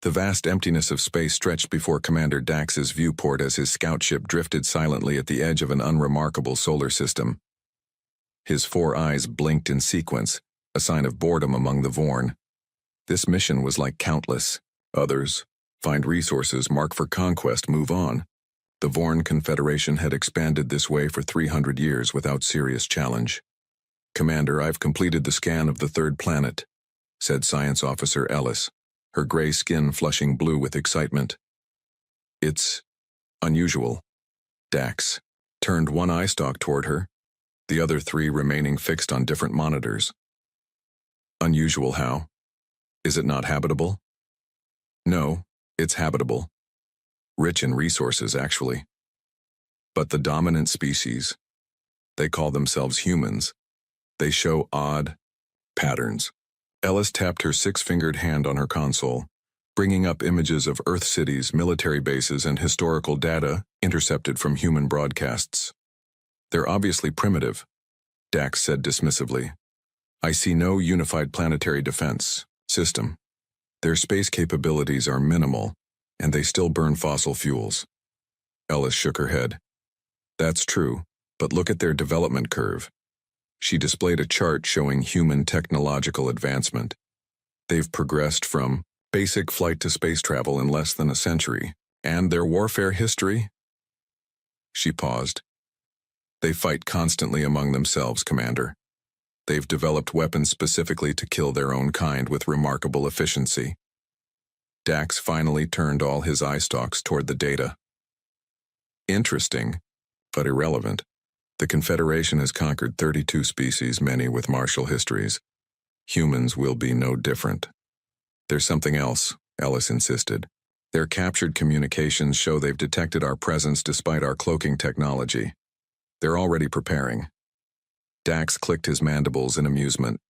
The vast emptiness of space stretched before Commander Dax's viewport as his scout ship drifted silently at the edge of an unremarkable solar system. His 4 eyes blinked in sequence, a sign of boredom among the Vorn. This mission was like countless others. Find resources, mark for conquest, move on. The Vorn Confederation had expanded this way for 300 years without serious challenge. "Commander, I've completed the scan of the 3rd planet," said Science Officer Ellis, her gray skin flushing blue with excitement. "It's unusual." Dax turned one eye stalk toward her, the other 3 remaining fixed on different monitors. "Unusual how? Is it not habitable?" "No, it's habitable. Rich in resources, actually. But the dominant species, they call themselves humans, they show odd patterns." Ellis tapped her 6-fingered hand on her console, bringing up images of Earth cities, military bases, and historical data intercepted from human broadcasts. "They're obviously primitive," Dax said dismissively. "I see no unified planetary defense system. Their space capabilities are minimal, and they still burn fossil fuels." Ellis shook her head. "That's true, but look at their development curve." She displayed a chart showing human technological advancement. They've progressed from basic flight to space travel in less than a century. And their warfare history? She paused. "They fight constantly among themselves, Commander. They've developed weapons specifically to kill their own kind with remarkable efficiency." Dax finally turned all his eye stalks toward the data. "Interesting, but irrelevant. The Confederation has conquered 32 species, many with martial histories. Humans will be no different." "There's something else," Ellis insisted. "Their captured communications show they've detected our presence despite our cloaking technology. They're already preparing." Dax clicked his mandibles in amusement.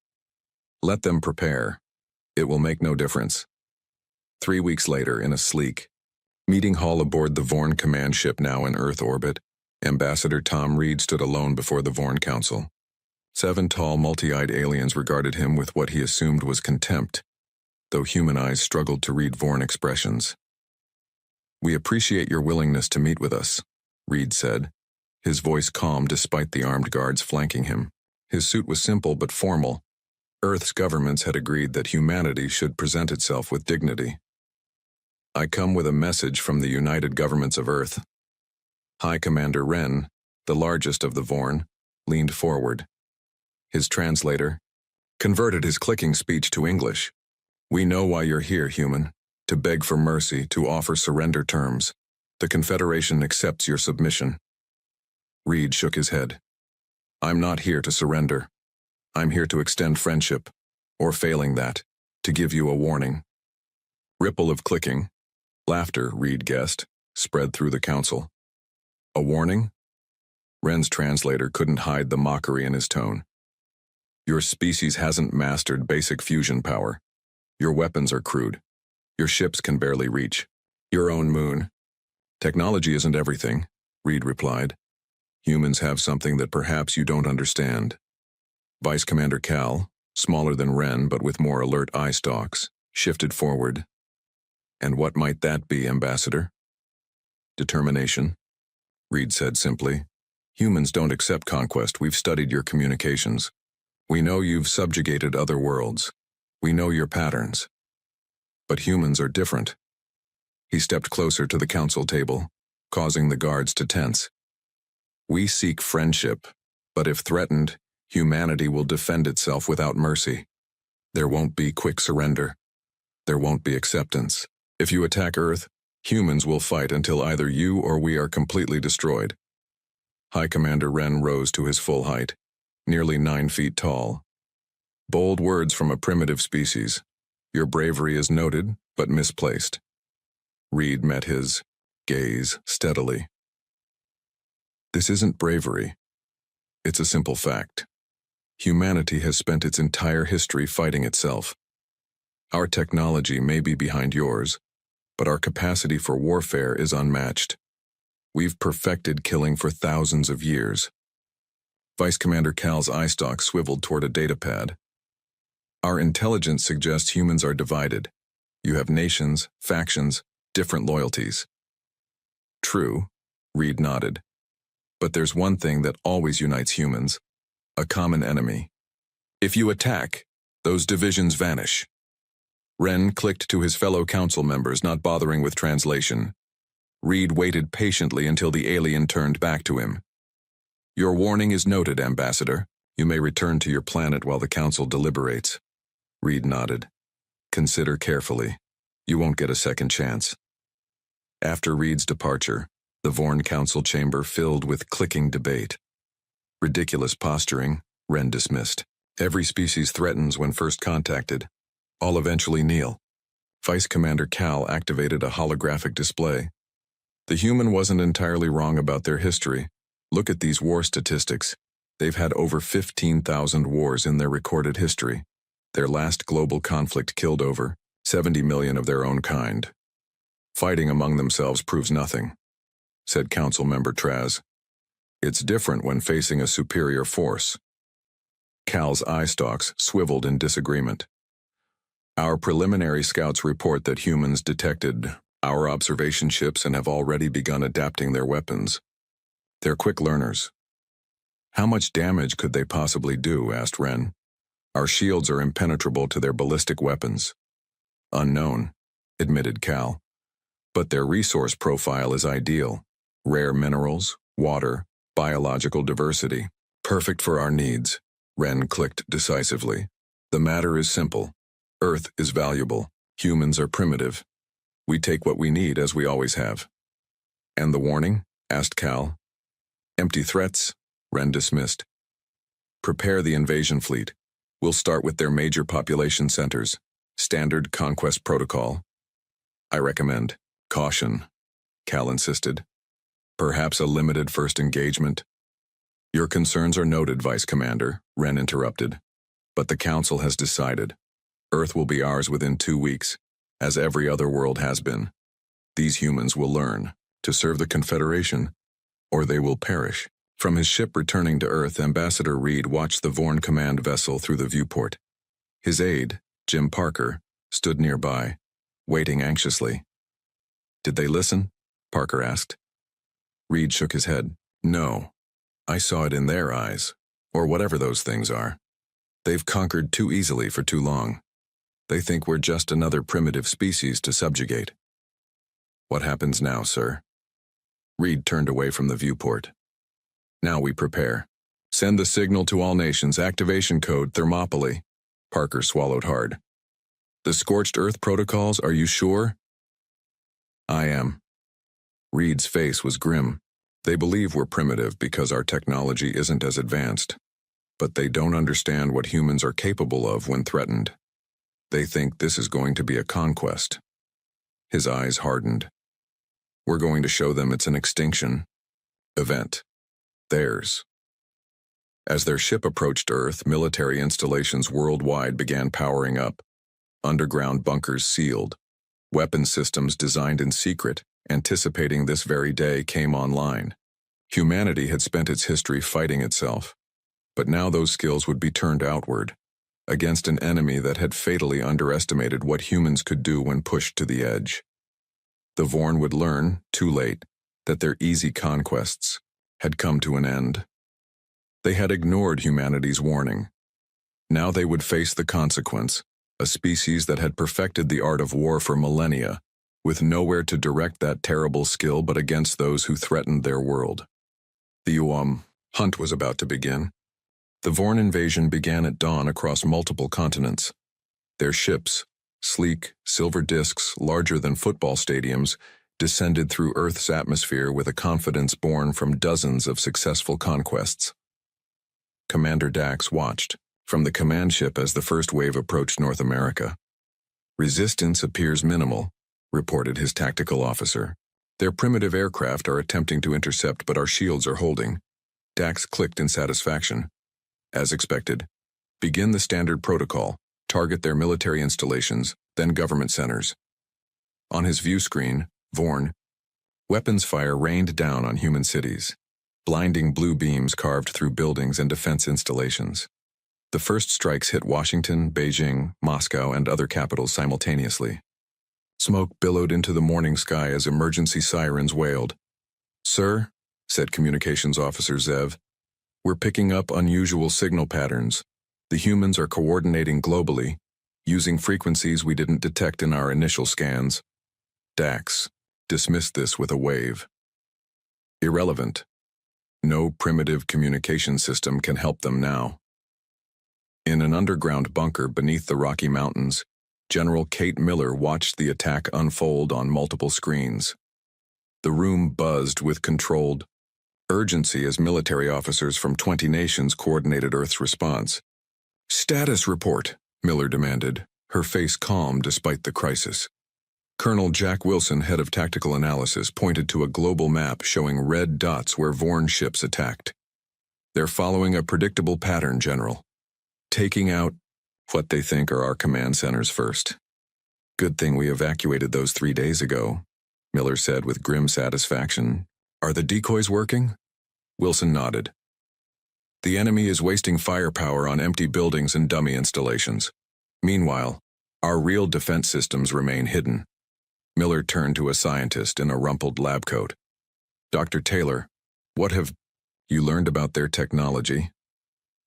"Let them prepare. It will make no difference." 3 weeks later, in a sleek meeting hall aboard the Vorn command ship now in Earth orbit, Ambassador Tom Reed stood alone before the Vorn Council. 7 tall, multi-eyed aliens regarded him with what he assumed was contempt, though human eyes struggled to read Vorn expressions. "We appreciate your willingness to meet with us," Reed said, his voice calm despite the armed guards flanking him. His suit was simple but formal. Earth's governments had agreed that humanity should present itself with dignity. "I come with a message from the United Governments of Earth." High Commander Wren, the largest of the Vorn, leaned forward. His translator converted his clicking speech to English. "We know why you're here, human. To beg for mercy, to offer surrender terms. The Confederation accepts your submission." Reed shook his head. "I'm not here to surrender. I'm here to extend friendship, or failing that, to give you a warning." Ripple of clicking, laughter, Reed guessed, spread through the council. "A warning?" Wren's translator couldn't hide the mockery in his tone. "Your species hasn't mastered basic fusion power. Your weapons are crude. Your ships can barely reach your own moon." "Technology isn't everything," Reed replied. "Humans have something that perhaps you don't understand." Vice Commander Cal, smaller than Wren but with more alert eye stalks, shifted forward. "And what might that be, Ambassador?" "Determination," Reed said simply. "Humans don't accept conquest. We've studied your communications. We know you've subjugated other worlds. We know your patterns. But humans are different." He stepped closer to the council table, causing the guards to tense. "We seek friendship, but if threatened, humanity will defend itself without mercy. There won't be quick surrender. There won't be acceptance. If you attack Earth, humans will fight until either you or we are completely destroyed." High Commander Wren rose to his full height, nearly 9 feet tall. "Bold words from a primitive species. Your bravery is noted, but misplaced." Reed met his gaze steadily. "This isn't bravery. It's a simple fact. Humanity has spent its entire history fighting itself. Our technology may be behind yours, but our capacity for warfare is unmatched. We've perfected killing for thousands of years." Vice Commander Cal's eye stalk swiveled toward a datapad. "Our intelligence suggests humans are divided. You have nations, factions, different loyalties. True, Reed nodded. But there's one thing that always unites humans: a common enemy. If you attack, those divisions vanish. Wren clicked to his fellow council members, not bothering with translation. Reed waited patiently until the alien turned back to him. Your warning is noted, Ambassador. You may return to your planet while the council deliberates. Reed nodded. Consider carefully. You won't get a second chance. After Reed's departure, the Vorn council chamber filled with clicking debate. Ridiculous posturing, Wren dismissed. Every species threatens when first contacted. All eventually kneel. Vice Commander Cal activated a holographic display. The human wasn't entirely wrong about their history. Look at these war statistics. They've had over 15,000 wars in their recorded history. Their last global conflict killed over 70 million of their own kind. Fighting among themselves proves nothing, said Council Member Traz. It's different when facing a superior force. Cal's eye stalks swiveled in disagreement. Our preliminary scouts report that humans detected our observation ships and have already begun adapting their weapons. They're quick learners. How much damage could they possibly do? Asked Wren. Our shields are impenetrable to their ballistic weapons. Unknown, admitted Cal. But their resource profile is ideal. Rare minerals, water, biological diversity. Perfect for our needs. Wren clicked decisively. The matter is simple. Earth is valuable. Humans are primitive. We take what we need, as we always have. And the warning? Asked Cal. Empty threats, Wren dismissed. Prepare the invasion fleet. We'll start with their major population centers. Standard conquest protocol. I recommend caution, Cal insisted. Perhaps a limited first engagement. Your concerns are noted, Vice Commander, Wren interrupted. But the Council has decided. Earth will be ours within 2 weeks, as every other world has been. These humans will learn to serve the Confederation, or they will perish. From his ship returning to Earth, Ambassador Reed watched the Vorn command vessel through the viewport. His aide, Jim Parker, stood nearby, waiting anxiously. Did they listen? Parker asked. Reed shook his head. No. I saw it in their eyes, or whatever those things are. They've conquered too easily for too long. They think we're just another primitive species to subjugate. What happens now, sir? Reed turned away from the viewport. Now we prepare. Send the signal to all nations. Activation code Thermopylae. Parker swallowed hard. The scorched earth protocols, are you sure? I am. Reed's face was grim. They believe we're primitive because our technology isn't as advanced. But they don't understand what humans are capable of when threatened. They think this is going to be a conquest. His eyes hardened. We're going to show them it's an extinction event. Theirs. As their ship approached Earth, military installations worldwide began powering up. Underground bunkers sealed. Weapon systems designed in secret, anticipating this very day, came online. Humanity had spent its history fighting itself. But now those skills would be turned outward, against an enemy that had fatally underestimated what humans could do when pushed to the edge. The Vorn would learn, too late, that their easy conquests had come to an end. They had ignored humanity's warning. Now they would face the consequence, a species that had perfected the art of war for millennia, with nowhere to direct that terrible skill but against those who threatened their world. The hunt was about to begin. The Vorn invasion began at dawn across multiple continents. Their ships, sleek, silver discs larger than football stadiums, descended through Earth's atmosphere with a confidence born from dozens of successful conquests. Commander Dax watched from the command ship as the first wave approached North America. Resistance appears minimal, reported his tactical officer. Their primitive aircraft are attempting to intercept, but our shields are holding. Dax clicked in satisfaction. As expected, begin the standard protocol, target their military installations, then government centers. On his view screen, Vorn, weapons fire rained down on human cities. Blinding blue beams carved through buildings and defense installations. The first strikes hit Washington, Beijing, Moscow, and other capitals simultaneously. Smoke billowed into the morning sky as emergency sirens wailed. "Sir," said Communications Officer Zev, "we're picking up unusual signal patterns. The humans are coordinating globally, using frequencies we didn't detect in our initial scans." Dax dismissed this with a wave. "Irrelevant. No primitive communication system can help them now." In an underground bunker beneath the Rocky Mountains, General Kate Miller watched the attack unfold on multiple screens. The room buzzed with controlled urgency as military officers from 20 nations coordinated Earth's response. "Status report," Miller demanded, her face calm despite the crisis. Colonel Jack Wilson, head of tactical analysis, pointed to a global map showing red dots where Vorn ships attacked. "They're following a predictable pattern, General. Taking out what they think are our command centers first. Good thing we evacuated those 3 days ago," Miller said with grim satisfaction. "Are the decoys working?" Wilson nodded. "The enemy is wasting firepower on empty buildings and dummy installations. Meanwhile, our real defense systems remain hidden." Miller turned to a scientist in a rumpled lab coat. "Dr. Taylor, what have you learned about their technology?"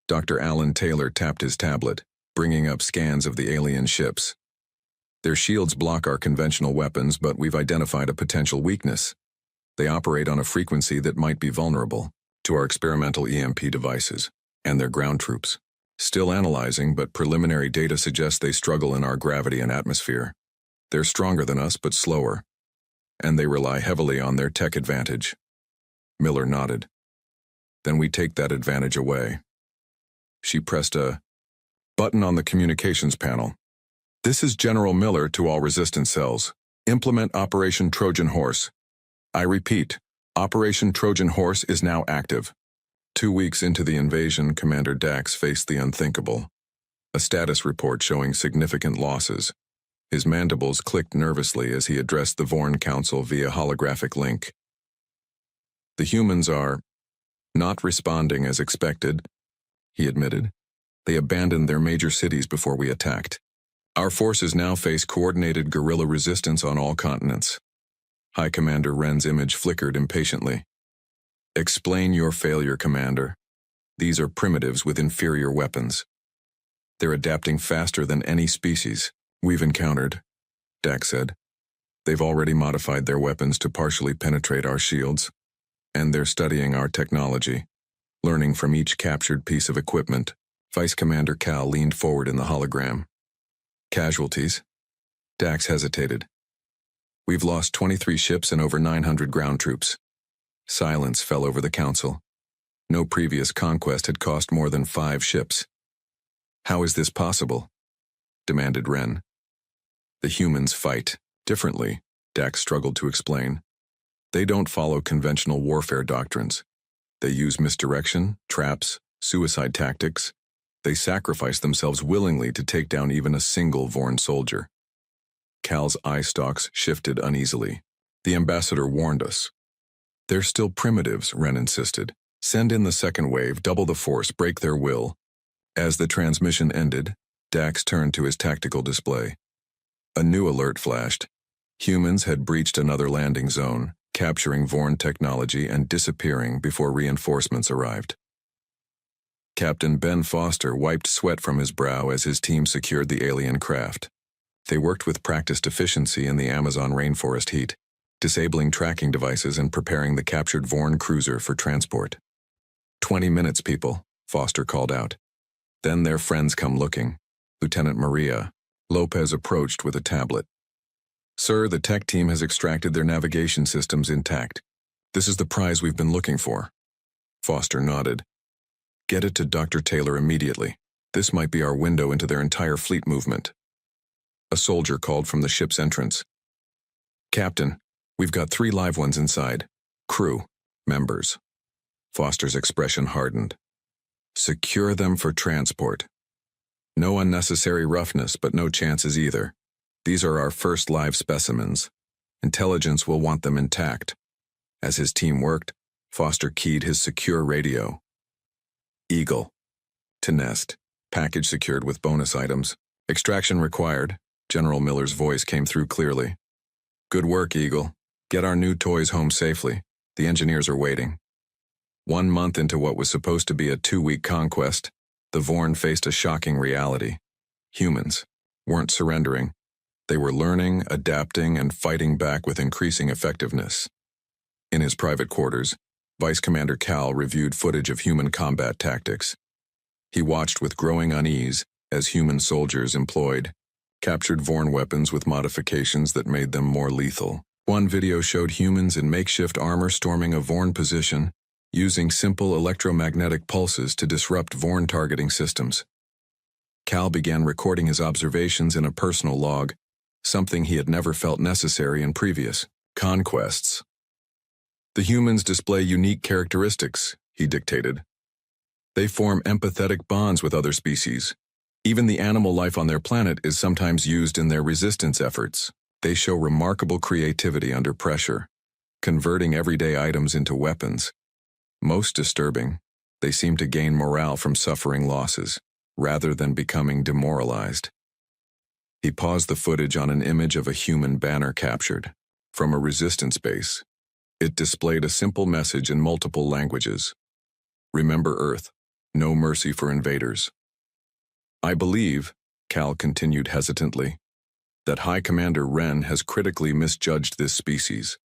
Dr. Alan Taylor tapped his tablet, bringing up scans of the alien ships. "Their shields block our conventional weapons, but we've identified a potential weakness. They operate on a frequency that might be vulnerable to our experimental EMP devices and their ground troops. Still analyzing, but preliminary data suggests they struggle in our gravity and atmosphere. They're stronger than us, but slower, and they rely heavily on their tech advantage." Miller nodded. "Then we take that advantage away." She pressed a button on the communications panel. "This is General Miller to all resistance cells. Implement Operation Trojan Horse. I repeat, Operation Trojan Horse is now active." 2 weeks into the invasion, Commander Dax faced the unthinkable. A status report showing significant losses. His mandibles clicked nervously as he addressed the Vorn Council via holographic link. "The humans are not responding as expected," he admitted. "They abandoned their major cities before we attacked. Our forces now face coordinated guerrilla resistance on all continents." High Commander Wren's image flickered impatiently. "Explain your failure, Commander. These are primitives with inferior weapons. They're adapting faster than any species we've encountered," Dax said. "They've already modified their weapons to partially penetrate our shields, and they're studying our technology, learning from each captured piece of equipment." Vice Commander Cal leaned forward in the hologram. "Casualties?" Dax hesitated. "We've lost 23 ships and over 900 ground troops." Silence fell over the council. No previous conquest had cost more than 5 ships. "How is this possible?" demanded Wren. "The humans fight differently," Dax struggled to explain. "They don't follow conventional warfare doctrines. They use misdirection, traps, suicide tactics. They sacrifice themselves willingly to take down even a single Vorn soldier." Cal's eye stalks shifted uneasily. "The ambassador warned us." "They're still primitives," Wren insisted. "Send in the second wave, double the force, break their will." As the transmission ended, Dax turned to his tactical display. A new alert flashed. Humans had breached another landing zone, capturing Vorn technology and disappearing before reinforcements arrived. Captain Ben Foster wiped sweat from his brow as his team secured the alien craft. They worked with practiced efficiency in the Amazon rainforest heat, disabling tracking devices and preparing the captured Vorn cruiser for transport. 20 minutes, people," Foster called out. "Then their friends come looking." Lieutenant Maria Lopez approached with a tablet. "Sir, the tech team has extracted their navigation systems intact. This is the prize we've been looking for." Foster nodded. "Get it to Dr. Taylor immediately. This might be our window into their entire fleet movement." A soldier called from the ship's entrance. "Captain, we've got 3 live ones inside. Crew, members." Foster's expression hardened. "Secure them for transport. No unnecessary roughness, but no chances either. These are our first live specimens. Intelligence will want them intact." As his team worked, Foster keyed his secure radio. "Eagle. To nest. Package secured with bonus items. Extraction required." General Miller's voice came through clearly. Good work, Eagle. Get our new toys home safely. The engineers are waiting. 1 month into what was supposed to be a 2-week conquest, the Vorn faced a shocking reality. Humans weren't surrendering. They were learning, adapting, and fighting back with increasing effectiveness. In his private quarters, Vice Commander Cal reviewed footage of human combat tactics. He watched with growing unease as human soldiers employed captured Vorn weapons with modifications that made them more lethal. One video showed humans in makeshift armor storming a Vorn position, using simple electromagnetic pulses to disrupt Vorn targeting systems. Cal began recording his observations in a personal log, something he had never felt necessary in previous conquests. The humans display unique characteristics, he dictated. They form empathetic bonds with other species. Even the animal life on their planet is sometimes used in their resistance efforts. They show remarkable creativity under pressure, converting everyday items into weapons. Most disturbing, they seem to gain morale from suffering losses, rather than becoming demoralized. He paused the footage on an image of a human banner captured from a resistance base. It displayed a simple message in multiple languages. Remember Earth, no mercy for invaders. I believe, Cal continued hesitantly, that High Commander Wren has critically misjudged this species.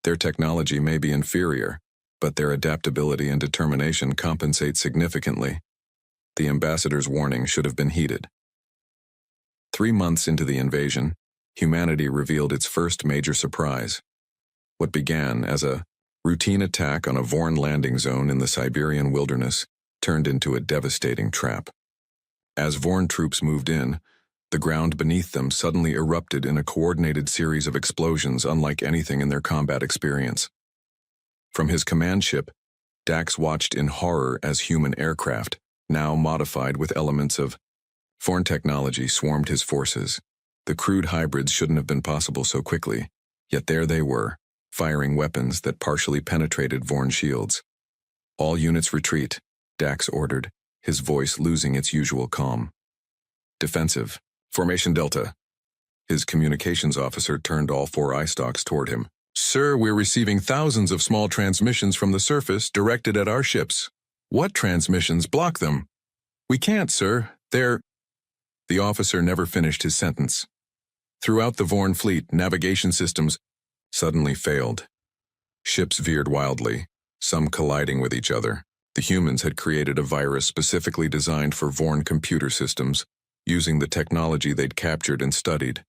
Their technology may be inferior, but their adaptability and determination compensate significantly. The ambassador's warning should have been heeded. 3 months into the invasion, humanity revealed its first major surprise. What began as a routine attack on a Vorn landing zone in the Siberian wilderness turned into a devastating trap. As Vorn troops moved in, the ground beneath them suddenly erupted in a coordinated series of explosions unlike anything in their combat experience. From his command ship, Dax watched in horror as human aircraft, now modified with elements of Vorn technology, swarmed his forces. The crude hybrids shouldn't have been possible so quickly, yet there they were, firing weapons that partially penetrated Vorn shields. All units retreat, Dax ordered, his voice losing its usual calm. Defensive. Formation Delta. His communications officer turned all 4 eye stalks toward him. Sir, we're receiving thousands of small transmissions from the surface directed at our ships. What transmissions? Block them. We can't, sir. They're... The officer never finished his sentence. Throughout the Vorn fleet, navigation systems suddenly failed. Ships veered wildly, some colliding with each other. The humans had created a virus specifically designed for Vorn computer systems, using the technology they'd captured and studied.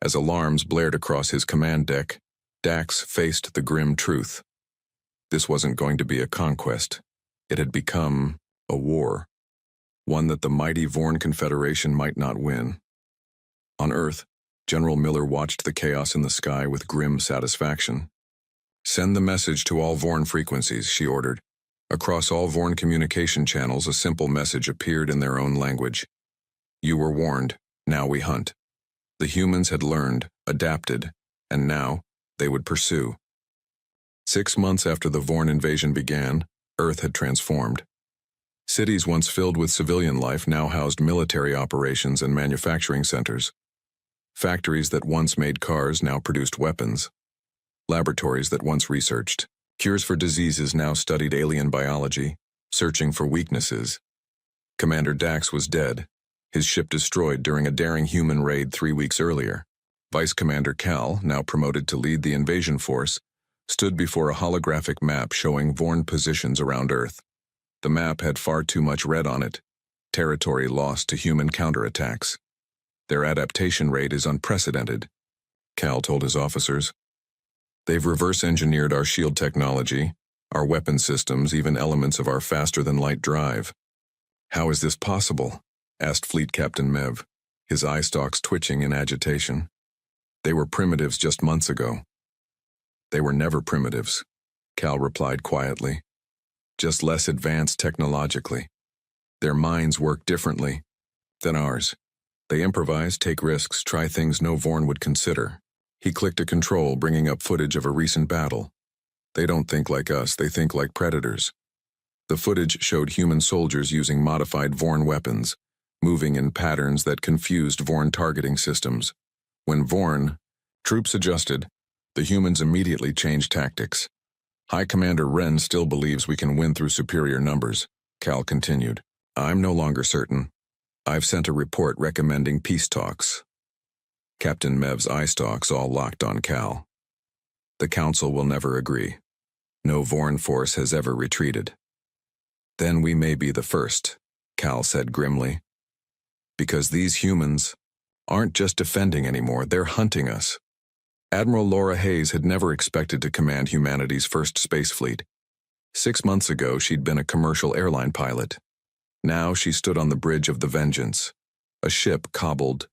As alarms blared across his command deck, Dax faced the grim truth. This wasn't going to be a conquest. It had become a war, one that the mighty Vorn Confederation might not win. On Earth, General Miller watched the chaos in the sky with grim satisfaction. Send the message to all Vorn frequencies, she ordered. Across all Vorn communication channels, a simple message appeared in their own language. You were warned, now we hunt. The humans had learned, adapted, and now they would pursue. 6 months after the Vorn invasion began, Earth had transformed. Cities once filled with civilian life now housed military operations and manufacturing centers. Factories that once made cars now produced weapons. Laboratories that once researched cures for diseases now studied alien biology, searching for weaknesses. Commander Dax was dead, his ship destroyed during a daring human raid 3 weeks earlier. Vice Commander Cal, now promoted to lead the invasion force, stood before a holographic map showing Vorn positions around Earth. The map had far too much red on it, territory lost to human counterattacks. Their adaptation rate is unprecedented, Cal told his officers. They've reverse-engineered our shield technology, our weapon systems, even elements of our faster-than-light drive. How is this possible? Asked Fleet Captain Mev, his eye stalks twitching in agitation. They were primitives just months ago. They were never primitives, Cal replied quietly. Just less advanced technologically. Their minds work differently than ours. They improvise, take risks, try things no Vorn would consider. He clicked a control, bringing up footage of a recent battle. They don't think like us, they think like predators. The footage showed human soldiers using modified Vorn weapons, moving in patterns that confused Vorn targeting systems. When Vorn troops adjusted, The humans immediately changed tactics. High Commander Wren still believes we can win through superior numbers, Cal continued. I'm no longer certain. I've sent a report recommending peace talks. Captain Mev's eye stalks all locked on Cal. The Council will never agree. No Vorn force has ever retreated. Then we may be the first, Cal said grimly. Because these humans aren't just defending anymore, they're hunting us. Admiral Laura Hayes had never expected to command humanity's first space fleet. 6 months ago, she'd been a commercial airline pilot. Now she stood on the bridge of the Vengeance, a ship cobbled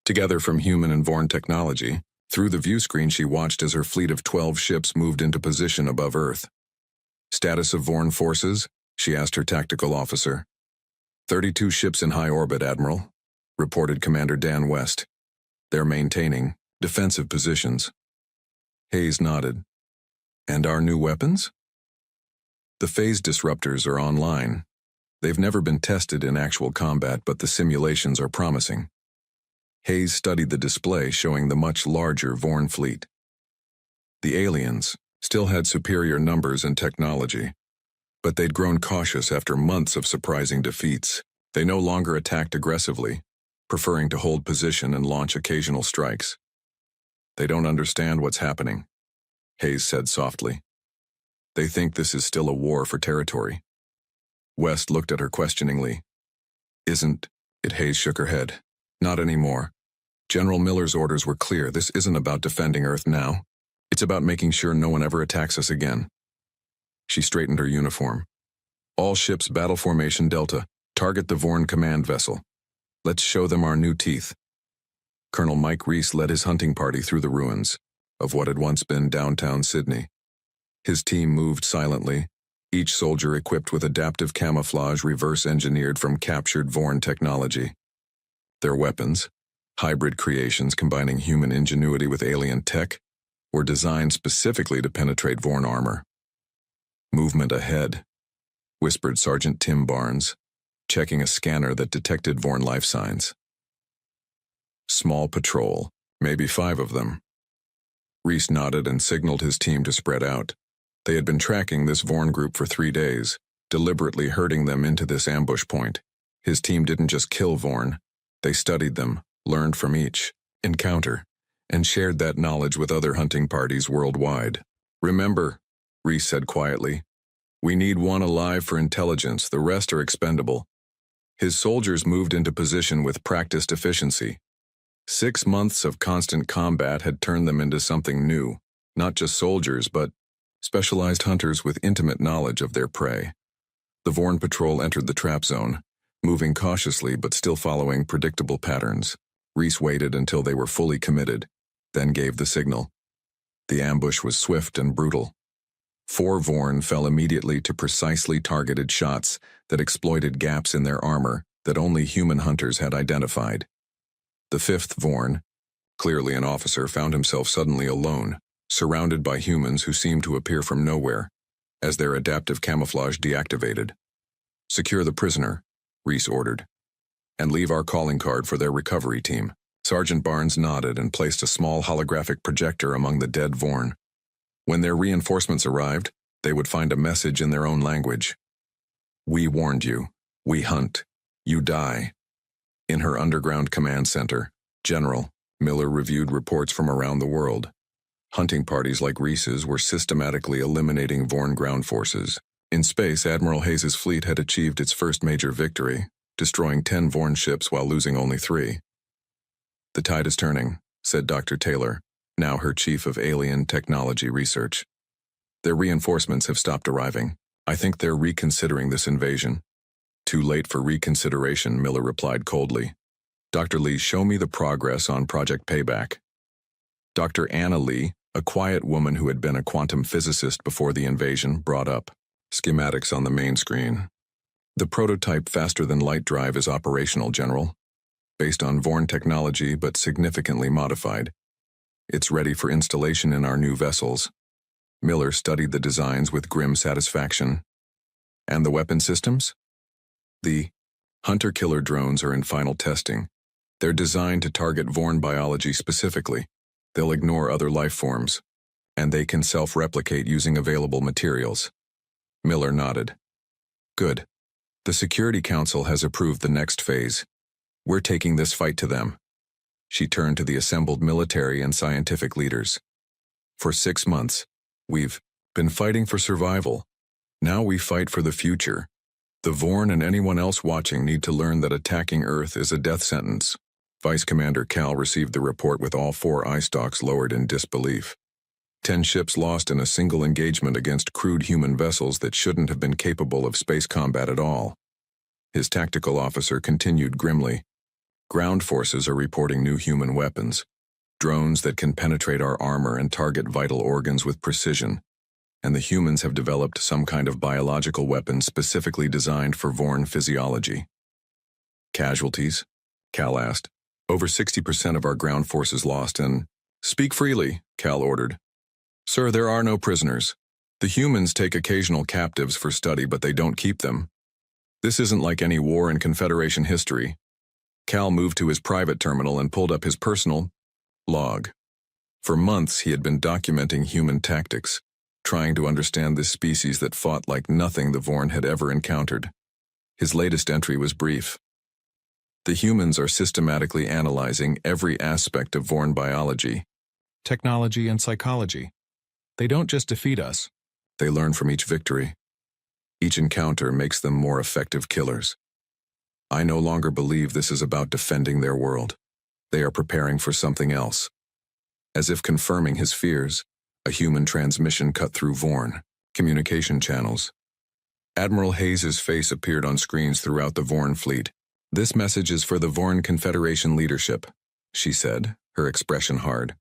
together from human and Vorn technology. Through the viewscreen, she watched as her fleet of 12 ships moved into position above Earth. Status of Vorn forces? She asked her tactical officer. 32 ships in high orbit, Admiral, reported Commander Dan West. They're maintaining defensive positions. Hayes nodded. And our new weapons? The phase disruptors are online. They've never been tested in actual combat, but the simulations are promising. Hayes studied the display showing the much larger Vorn fleet. The aliens still had superior numbers and technology, but they'd grown cautious after months of surprising defeats. They no longer attacked aggressively, preferring to hold position and launch occasional strikes. They don't understand what's happening, Hayes said softly. They think this is still a war for territory. West looked at her questioningly. Isn't it? Hayes shook her head. Not anymore. General Miller's orders were clear. This isn't about defending Earth now. It's about making sure no one ever attacks us again. She straightened her uniform. All ships, battle formation Delta, target the Vorn command vessel. Let's show them our new teeth. Colonel Mike Reese led his hunting party through the ruins of what had once been downtown Sydney. His team moved silently, each soldier equipped with adaptive camouflage reverse-engineered from captured Vorn technology. Their weapons, hybrid creations combining human ingenuity with alien tech, were designed specifically to penetrate Vorn armor. Movement ahead, whispered Sergeant Tim Barnes, checking a scanner that detected Vorn life signs. Small patrol, maybe 5 of them. Reese nodded and signaled his team to spread out. They had been tracking this Vorn group for 3 days, deliberately herding them into this ambush point. His team didn't just kill Vorn, they studied them, learned from each encounter, and shared that knowledge with other hunting parties worldwide. Remember, Reese said quietly, we need one alive for intelligence, the rest are expendable. His soldiers moved into position with practiced efficiency. 6 months of constant combat had turned them into something new, not just soldiers, but specialized hunters with intimate knowledge of their prey. The Vorn patrol entered the trap zone, moving cautiously but still following predictable patterns. Reese waited until they were fully committed, then gave the signal. The ambush was swift and brutal. 4 Vorn fell immediately to precisely targeted shots that exploited gaps in their armor that only human hunters had identified. The 5th Vorn, clearly an officer, found himself suddenly alone, surrounded by humans who seemed to appear from nowhere, as their adaptive camouflage deactivated. Secure the prisoner, Reese ordered, and leave our calling card for their recovery team. Sergeant Barnes nodded and placed a small holographic projector among the dead Vorn. When their reinforcements arrived, they would find a message in their own language. We warned you. We hunt. You die. In her underground command center, General Miller reviewed reports from around the world. Hunting parties like Reese's were systematically eliminating Vorn ground forces. In space, Admiral Hayes' fleet had achieved its first major victory, destroying 10 Vorn ships while losing only 3. The tide is turning, said Dr. Taylor, now her chief of alien technology research. Their reinforcements have stopped arriving. I think they're reconsidering this invasion. Too late for reconsideration, Miller replied coldly. Dr. Lee, show me the progress on Project Payback. Dr. Anna Lee, a quiet woman who had been a quantum physicist before the invasion, brought up schematics on the main screen. The prototype faster-than-light drive is operational, General. Based on Vorn technology but significantly modified. It's ready for installation in our new vessels. Miller studied the designs with grim satisfaction. And the weapon systems? The hunter-killer drones are in final testing. They're designed to target Vorn biology specifically. They'll ignore other life forms. and they can self-replicate using available materials. Miller nodded. Good. The Security Council has approved the next phase. We're taking this fight to them. She turned to the assembled military and scientific leaders. For 6 months, we've been fighting for survival. Now we fight for the future. The Vorn and anyone else watching need to learn that attacking Earth is a death sentence. Vice Commander Cal received the report with all 4 eye stalks lowered in disbelief. 10 ships lost in a single engagement against crude human vessels that shouldn't have been capable of space combat at all. His tactical officer continued grimly. Ground forces are reporting new human weapons, drones that can penetrate our armor and target vital organs with precision. And the humans have developed some kind of biological weapon specifically designed for Vorn physiology. Casualties? Cal asked. Over 60% of our ground forces lost and— Speak freely, Cal ordered. Sir, there are no prisoners. The humans take occasional captives for study, but they don't keep them. This isn't like any war in Confederation history. Cal moved to his private terminal and pulled up his personal log. For months, he had been documenting human tactics, trying to understand this species that fought like nothing the Vorn had ever encountered. His latest entry was brief. The humans are systematically analyzing every aspect of Vorn biology, technology, and psychology. They don't just defeat us. They learn from each victory. Each encounter makes them more effective killers. I no longer believe this is about defending their world. They are preparing for something else. As if confirming his fears, a human transmission cut through Vorn communication channels. Admiral Hayes's face appeared on screens throughout the Vorn fleet. This message is for the Vorn Confederation leadership, she said, her expression hard.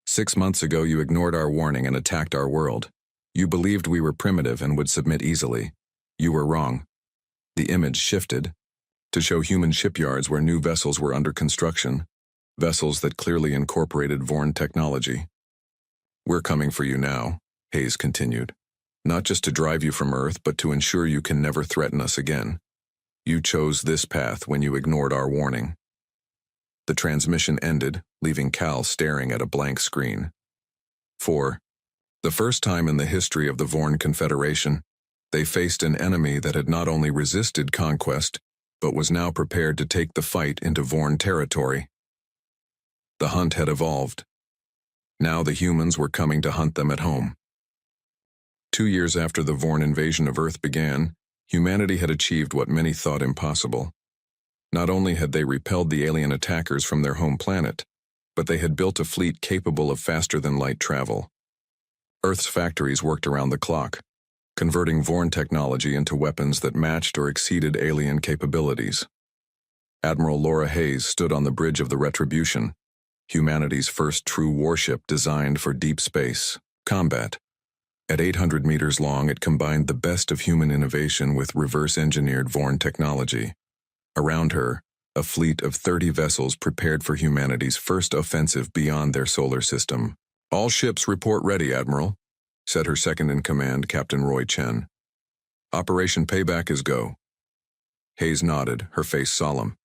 6 months ago you ignored our warning and attacked our world. You believed we were primitive and would submit easily. You were wrong. The image shifted to show human shipyards where new vessels were under construction, vessels that clearly incorporated Vorn technology. We're coming for you now, Hayes continued. Not just to drive you from Earth, but to ensure you can never threaten us again. You chose this path when you ignored our warning. The transmission ended, leaving Cal staring at a blank screen. For the first time in the history of the Vorn Confederation, they faced an enemy that had not only resisted conquest, but was now prepared to take the fight into Vorn territory. The hunt had evolved. Now the humans were coming to hunt them at home. 2 years after the Vorn invasion of Earth began, humanity had achieved what many thought impossible. Not only had they repelled the alien attackers from their home planet, but they had built a fleet capable of faster-than-light travel. Earth's factories worked around the clock, converting Vorn technology into weapons that matched or exceeded alien capabilities. Admiral Laura Hayes stood on the bridge of the Retribution, humanity's first true warship designed for deep space combat. At 800 meters long, it combined the best of human innovation with reverse-engineered Vorn technology. Around her, a fleet of 30 vessels prepared for humanity's first offensive beyond their solar system. All ships report ready, Admiral, said her second-in-command, Captain Roy Chen. Operation Payback is go. Hayes nodded, her face solemn.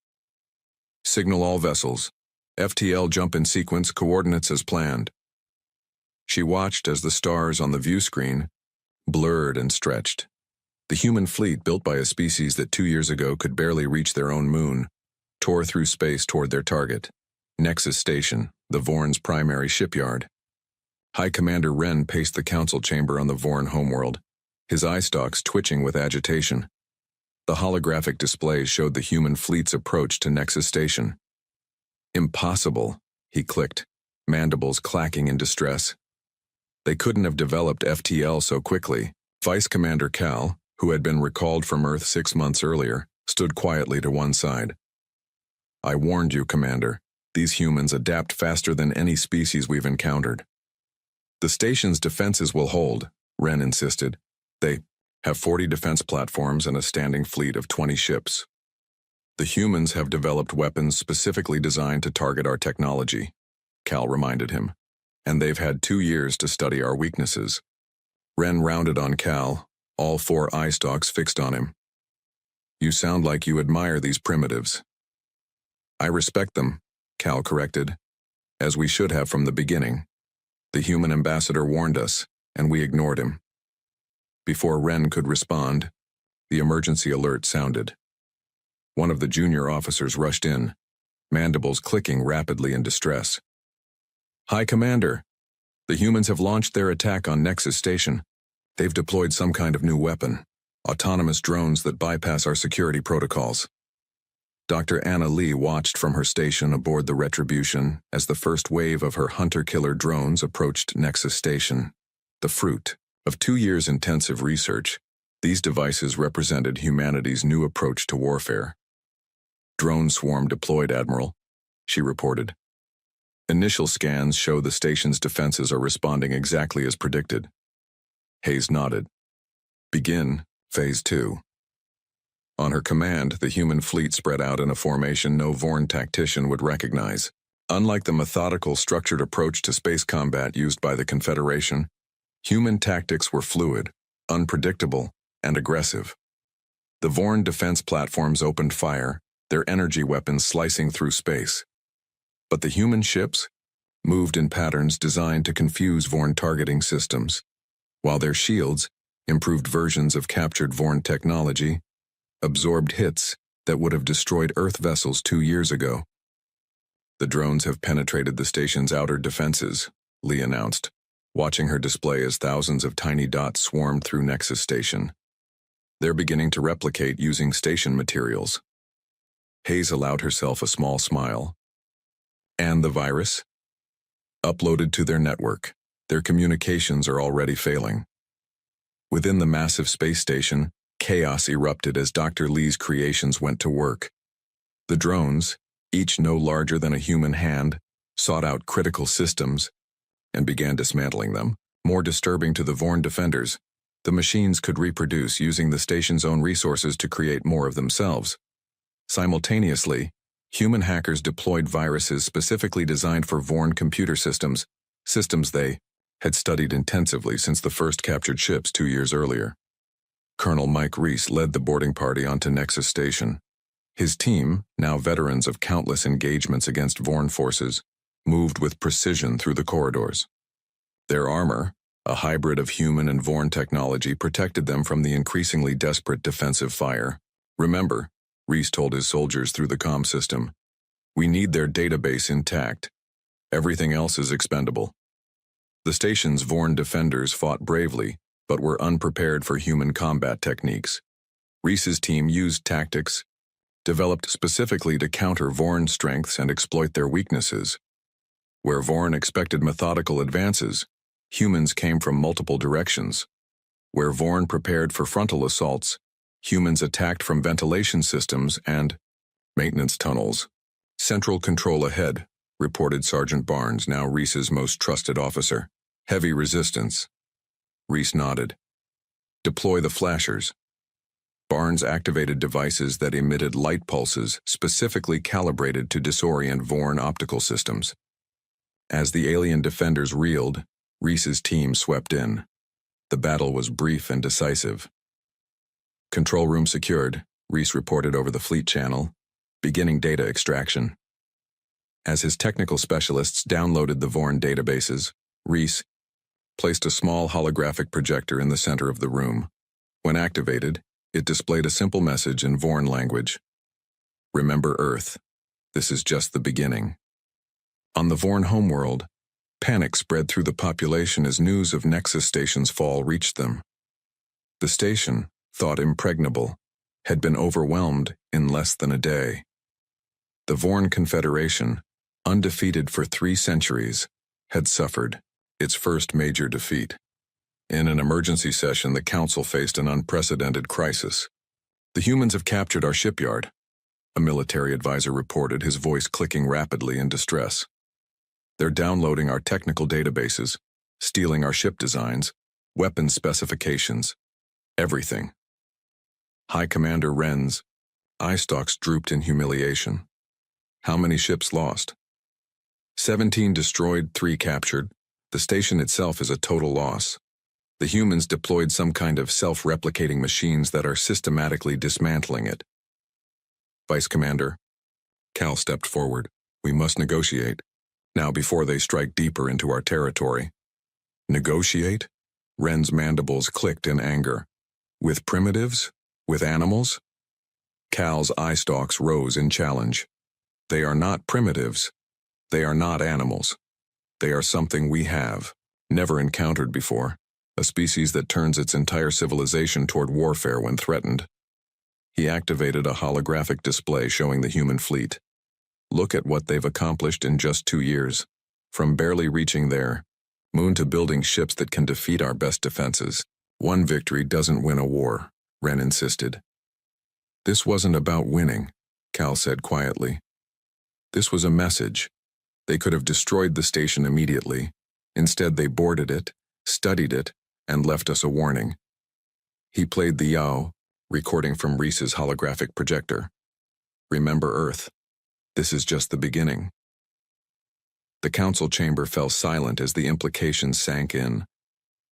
Signal all vessels. FTL jump in sequence, coordinates as planned. She watched as the stars on the view screen blurred and stretched. The human fleet, built by a species that 2 years ago could barely reach their own moon, tore through space toward their target, Nexus Station, the Vorn's primary shipyard. High Commander Wren paced the council chamber on the Vorn homeworld, his eye stalks twitching with agitation. The holographic display showed the human fleet's approach to Nexus Station. Impossible, he clicked, mandibles clacking in distress. They couldn't have developed FTL so quickly. Vice Commander Cal, who had been recalled from Earth 6 months earlier, stood quietly to one side. I warned you, Commander. These humans adapt faster than any species we've encountered. The station's defenses will hold, Wren insisted. They have 40 defense platforms and a standing fleet of 20 ships. The humans have developed weapons specifically designed to target our technology, Cal reminded him, and they've had 2 years to study our weaknesses. Wren rounded on Cal, all 4 eye stalks fixed on him. You sound like you admire these primitives. I respect them, Cal corrected, as we should have from the beginning. The human ambassador warned us, and we ignored him. Before Wren could respond, the emergency alert sounded. One of the junior officers rushed in, mandibles clicking rapidly in distress. "High Commander, the humans have launched their attack on Nexus Station. They've deployed some kind of new weapon, autonomous drones that bypass our security protocols." Dr. Anna Lee watched from her station aboard the Retribution as the first wave of her hunter-killer drones approached Nexus Station. The fruit of 2 years' intensive research, these devices represented humanity's new approach to warfare. "Drone swarm deployed, Admiral," she reported. "Initial scans show the station's defenses are responding exactly as predicted." Hayes nodded. "Begin Phase 2. On her command, the human fleet spread out in a formation no Vorn tactician would recognize. Unlike the methodical, structured approach to space combat used by the Confederation, human tactics were fluid, unpredictable, and aggressive. The Vorn defense platforms opened fire, their energy weapons slicing through space. But the human ships moved in patterns designed to confuse Vorn targeting systems, while their shields, improved versions of captured Vorn technology, absorbed hits that would have destroyed Earth vessels 2 years ago. "The drones have penetrated the station's outer defenses," Lee announced, watching her display as thousands of tiny dots swarmed through Nexus Station. "They're beginning to replicate using station materials." Hayes allowed herself a small smile. "And the virus?" "Uploaded to their network. Their communications are already failing." Within the massive space station, chaos erupted as Dr. Lee's creations went to work. The drones, each no larger than a human hand, sought out critical systems and began dismantling them. More disturbing to the Vorn defenders, the machines could reproduce using the station's own resources to create more of themselves. Simultaneously, human hackers deployed viruses specifically designed for Vorn computer systems they had studied intensively since the first captured ships 2 years earlier. Colonel Mike Reese led the boarding party onto Nexus Station. His team, now veterans of countless engagements against Vorn forces, moved with precision through the corridors. Their armor, a hybrid of human and Vorn technology, protected them from the increasingly desperate defensive fire. "Remember," Reese told his soldiers through the comm system, "we need their database intact. Everything else is expendable." The station's Vorn defenders fought bravely, but were unprepared for human combat techniques. Reese's team used tactics developed specifically to counter Vorn strengths and exploit their weaknesses. Where Vorn expected methodical advances, humans came from multiple directions. Where Vorn prepared for frontal assaults, humans attacked from ventilation systems and maintenance tunnels. "Central control ahead," reported Sergeant Barnes, now Reese's most trusted officer. "Heavy resistance." Reese nodded. "Deploy the flashers." Barnes activated devices that emitted light pulses specifically calibrated to disorient Vorn optical systems. As the alien defenders reeled, Reese's team swept in. The battle was brief and decisive. "Control room secured," Reese reported over the fleet channel, beginning data extraction. As his technical specialists downloaded the Vorn databases, Reese placed a small holographic projector in the center of the room. When activated, it displayed a simple message in Vorn language. "Remember Earth. This is just the beginning." On the Vorn homeworld, panic spread through the population as news of Nexus Station's fall reached them. The station, thought impregnable, had been overwhelmed in less than a day. The Vorn Confederation, undefeated for 3 centuries, had suffered its first major defeat. In an emergency session, the Council faced an unprecedented crisis. "The humans have captured our shipyard," a military advisor reported, his voice clicking rapidly in distress. "They're downloading our technical databases, stealing our ship designs, weapons specifications, everything." High Commander Wren's eye stalks drooped in humiliation. "How many ships lost?" 17 destroyed, 3 captured. The station itself is a total loss. The humans deployed some kind of self-replicating machines that are systematically dismantling it." "Vice Commander." Cal stepped forward. "We must negotiate. Now before they strike deeper into our territory." Negotiate? Ren's mandibles clicked in anger. With primitives? With animals? Cal's eye stalks rose in challenge. They are not primitives. They are not animals. They are something we have, never encountered before, a species that turns its entire civilization toward warfare when threatened. He activated a holographic display showing the human fleet. Look at what they've accomplished in just 2 years. From barely reaching their moon to building ships that can defeat our best defenses. One victory doesn't win a war, Ren insisted. This wasn't about winning, Cal said quietly. This was a message. They could have destroyed the station immediately. Instead, they boarded it, studied it, and left us a warning. He played the Yao, recording from Reese's holographic projector. Remember Earth. This is just the beginning. The council chamber fell silent as the implications sank in.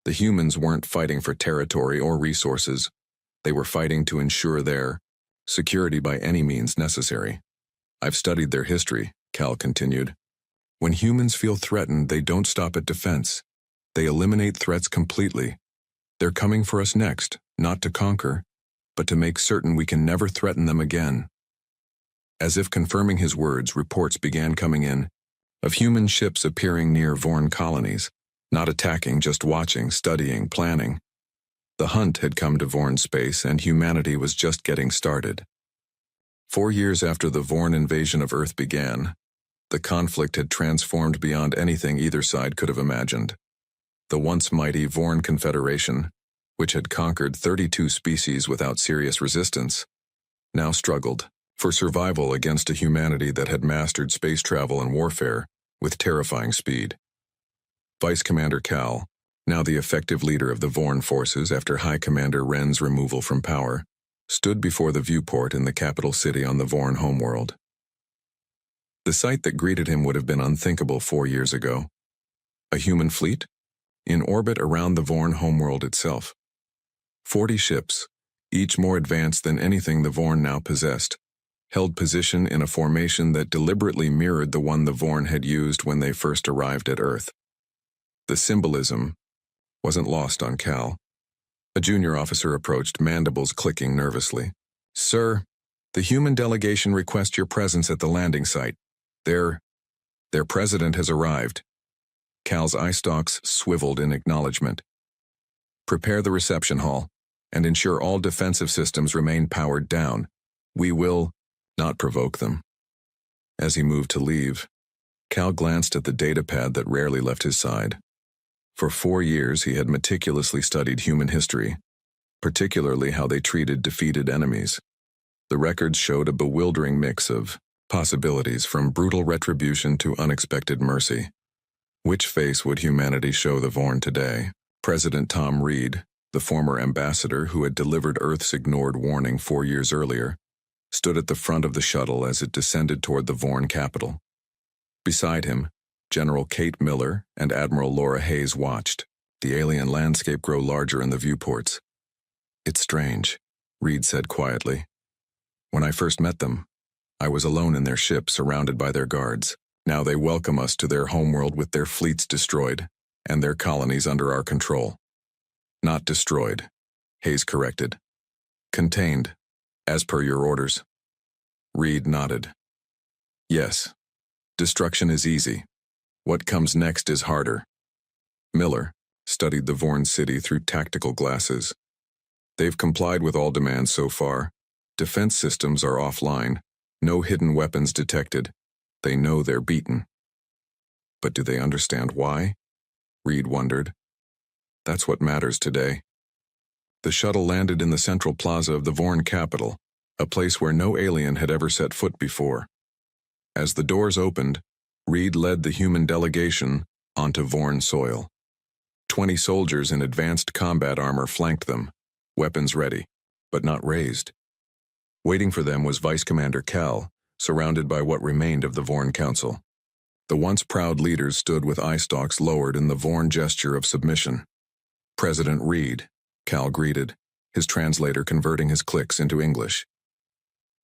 The humans weren't fighting for territory or resources. They were fighting to ensure their security by any means necessary. I've studied their history, Cal continued. When humans feel threatened, they don't stop at defense. They eliminate threats completely. They're coming for us next, not to conquer, but to make certain we can never threaten them again. As if confirming his words, reports began coming in, of human ships appearing near Vorn colonies, not attacking, just watching, studying, planning. The hunt had come to Vorn space, and humanity was just getting started. 4 years after the Vorn invasion of Earth began, the conflict had transformed beyond anything either side could have imagined. The once mighty Vorn Confederation, which had conquered 32 species without serious resistance, now struggled for survival against a humanity that had mastered space travel and warfare with terrifying speed. Vice Commander Cal, now the effective leader of the Vorn forces after High Commander Ren's removal from power, stood before the viewport in the capital city on the Vorn homeworld. The sight that greeted him would have been unthinkable 4 years ago. A human fleet? In orbit around the Vorn homeworld itself. 40 ships, each more advanced than anything the Vorn now possessed, held position in a formation that deliberately mirrored the one the Vorn had used when they first arrived at Earth. The symbolism wasn't lost on Cal. A junior officer approached, mandibles clicking nervously. Sir, the human delegation requests your presence at the landing site. Their president has arrived. Cal's eye stalks swiveled in acknowledgement. Prepare the reception hall and ensure all defensive systems remain powered down. We will not provoke them. As he moved to leave, Cal glanced at the datapad that rarely left his side. For 4 years, he had meticulously studied human history, particularly how they treated defeated enemies. The records showed a bewildering mix of possibilities, from brutal retribution to unexpected mercy. Which face would humanity show the Vorn today? President Tom Reed, the former ambassador who had delivered Earth's ignored warning 4 years earlier, stood at the front of the shuttle as it descended toward the Vorn capital. Beside him, General Kate Miller and Admiral Laura Hayes watched, the alien landscape grow larger in the viewports. It's strange, Reed said quietly. When I first met them, I was alone in their ship, surrounded by their guards. Now they welcome us to their homeworld with their fleets destroyed and their colonies under our control. Not destroyed, Hayes corrected. Contained, as per your orders. Reed nodded. Yes, destruction is easy. What comes next is harder. Miller studied the Vorn city through tactical glasses. They've complied with all demands so far. Defense systems are offline. No hidden weapons detected. They know they're beaten. But do they understand why? Reed wondered. That's what matters today. The shuttle landed in the central plaza of the Vorn capital, a place where no alien had ever set foot before. As the doors opened, Reed led the human delegation onto Vorn soil. 20 soldiers in advanced combat armor flanked them, weapons ready, but not raised. Waiting for them was Vice Commander Cal, surrounded by what remained of the Vorn Council. The once proud leaders stood with eye stalks lowered in the Vorn gesture of submission. President Reed, Cal greeted, his translator converting his clicks into English.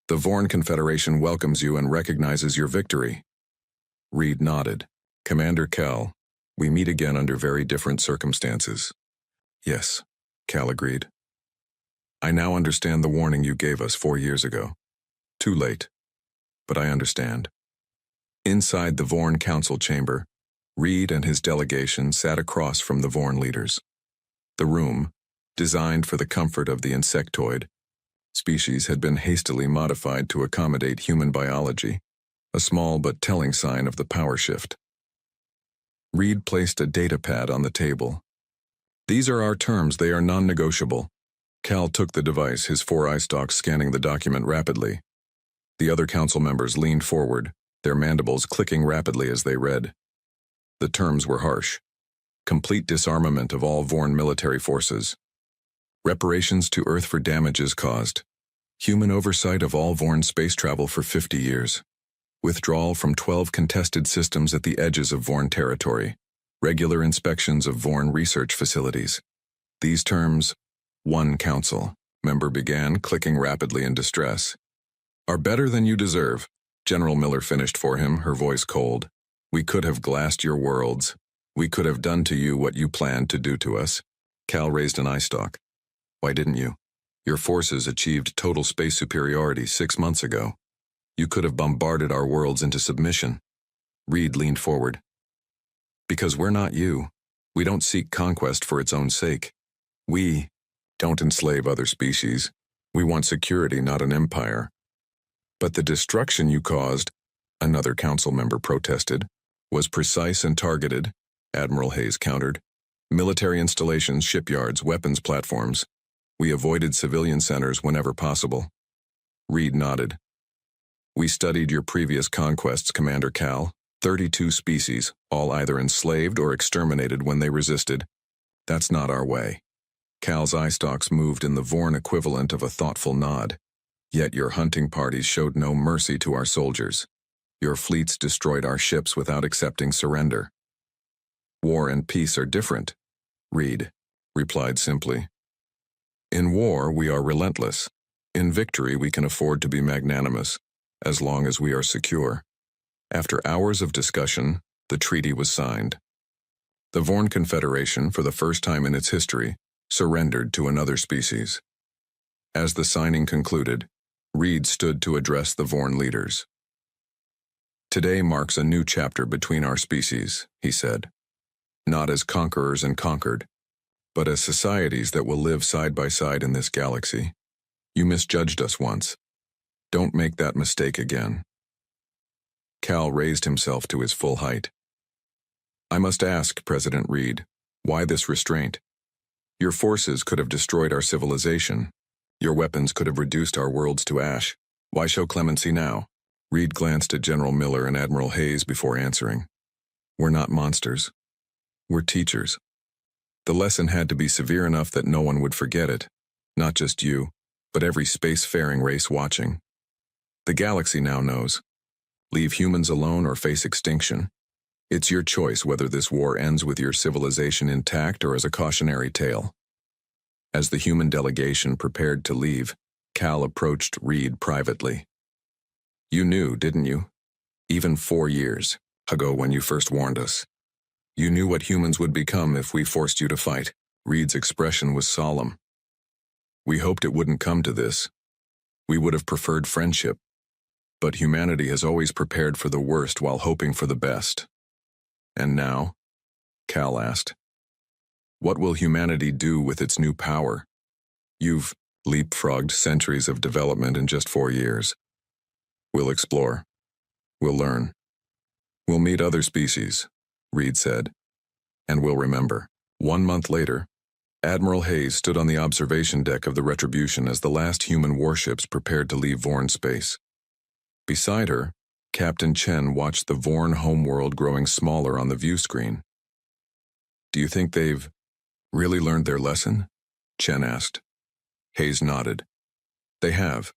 The Vorn Confederation welcomes you and recognizes your victory. Reed nodded. Commander Cal, We meet again under very different circumstances. Yes, Cal agreed. I now understand the warning you gave us 4 years ago. Too late. But I understand. Inside the Vorn Council chamber, Reed and his delegation sat across from the Vorn leaders. The room, designed for the comfort of the insectoid species, had been hastily modified to accommodate human biology, a small but telling sign of the power shift. Reed placed a data pad on the table. These are our terms, they are non-negotiable. Cal took the device, his 4 eye stalks scanning the document rapidly. The other council members leaned forward, their mandibles clicking rapidly as they read. The terms were harsh. Complete disarmament of all Vorn military forces. Reparations to Earth for damages caused. Human oversight of all Vorn space travel for 50 years. Withdrawal from 12 contested systems at the edges of Vorn territory. Regular inspections of Vorn research facilities. These terms, one council member began, clicking rapidly in distress. Are better than you deserve, General Miller finished for him, her voice cold. We could have glassed your worlds. We could have done to you what you planned to do to us. Cal raised an eye stalk. Why didn't you? Your forces achieved total space superiority 6 months ago. You could have bombarded our worlds into submission. Reed leaned forward. Because we're not you. We don't seek conquest for its own sake. We don't enslave other species. We want security, not an empire. But the destruction you caused, another council member protested, was precise and targeted, Admiral Hayes countered. Military installations, shipyards, weapons platforms. We avoided civilian centers whenever possible. Reed nodded. We studied your previous conquests, Commander Cal. 32 species, all either enslaved or exterminated when they resisted. That's not our way. Cal's eye stalks moved in the Vorn equivalent of a thoughtful nod. Yet your hunting parties showed no mercy to our soldiers. Your fleets destroyed our ships without accepting surrender. War and peace are different, Reed replied simply. In war, we are relentless. In victory, we can afford to be magnanimous, as long as we are secure. After hours of discussion, the treaty was signed. The Vorn Confederation, for the first time in its history, surrendered to another species. As the signing concluded, Reed stood to address the Vorn leaders. Today marks a new chapter between our species, he said. Not as conquerors and conquered, but as societies that will live side by side in this galaxy. You misjudged us once. Don't make that mistake again. Cal raised himself to his full height. I must ask, President Reed, why this restraint? Your forces could have destroyed our civilization. Your weapons could have reduced our worlds to ash. Why show clemency now? Reed glanced at General Miller and Admiral Hayes before answering. We're not monsters. We're teachers. The lesson had to be severe enough that no one would forget it. Not just you, but every spacefaring race watching. The galaxy now knows. Leave humans alone or face extinction. It's your choice whether this war ends with your civilization intact or as a cautionary tale. As the human delegation prepared to leave, Cal approached Reed privately. You knew, didn't you? Even 4 years ago when you first warned us. You knew what humans would become if we forced you to fight. Reed's expression was solemn. We hoped it wouldn't come to this. We would have preferred friendship. But humanity has always prepared for the worst while hoping for the best. And now? Cal asked. What will humanity do with its new power? You've leapfrogged centuries of development in just 4 years. We'll explore. We'll learn. We'll meet other species, Reed said. And we'll remember. 1 month later, Admiral Hayes stood on the observation deck of the Retribution as the last human warships prepared to leave Vorn space. Beside her, Captain Chen watched the Vorn homeworld growing smaller on the view screen. Do you think they've really learned their lesson? Chen asked. Hayes nodded. They have,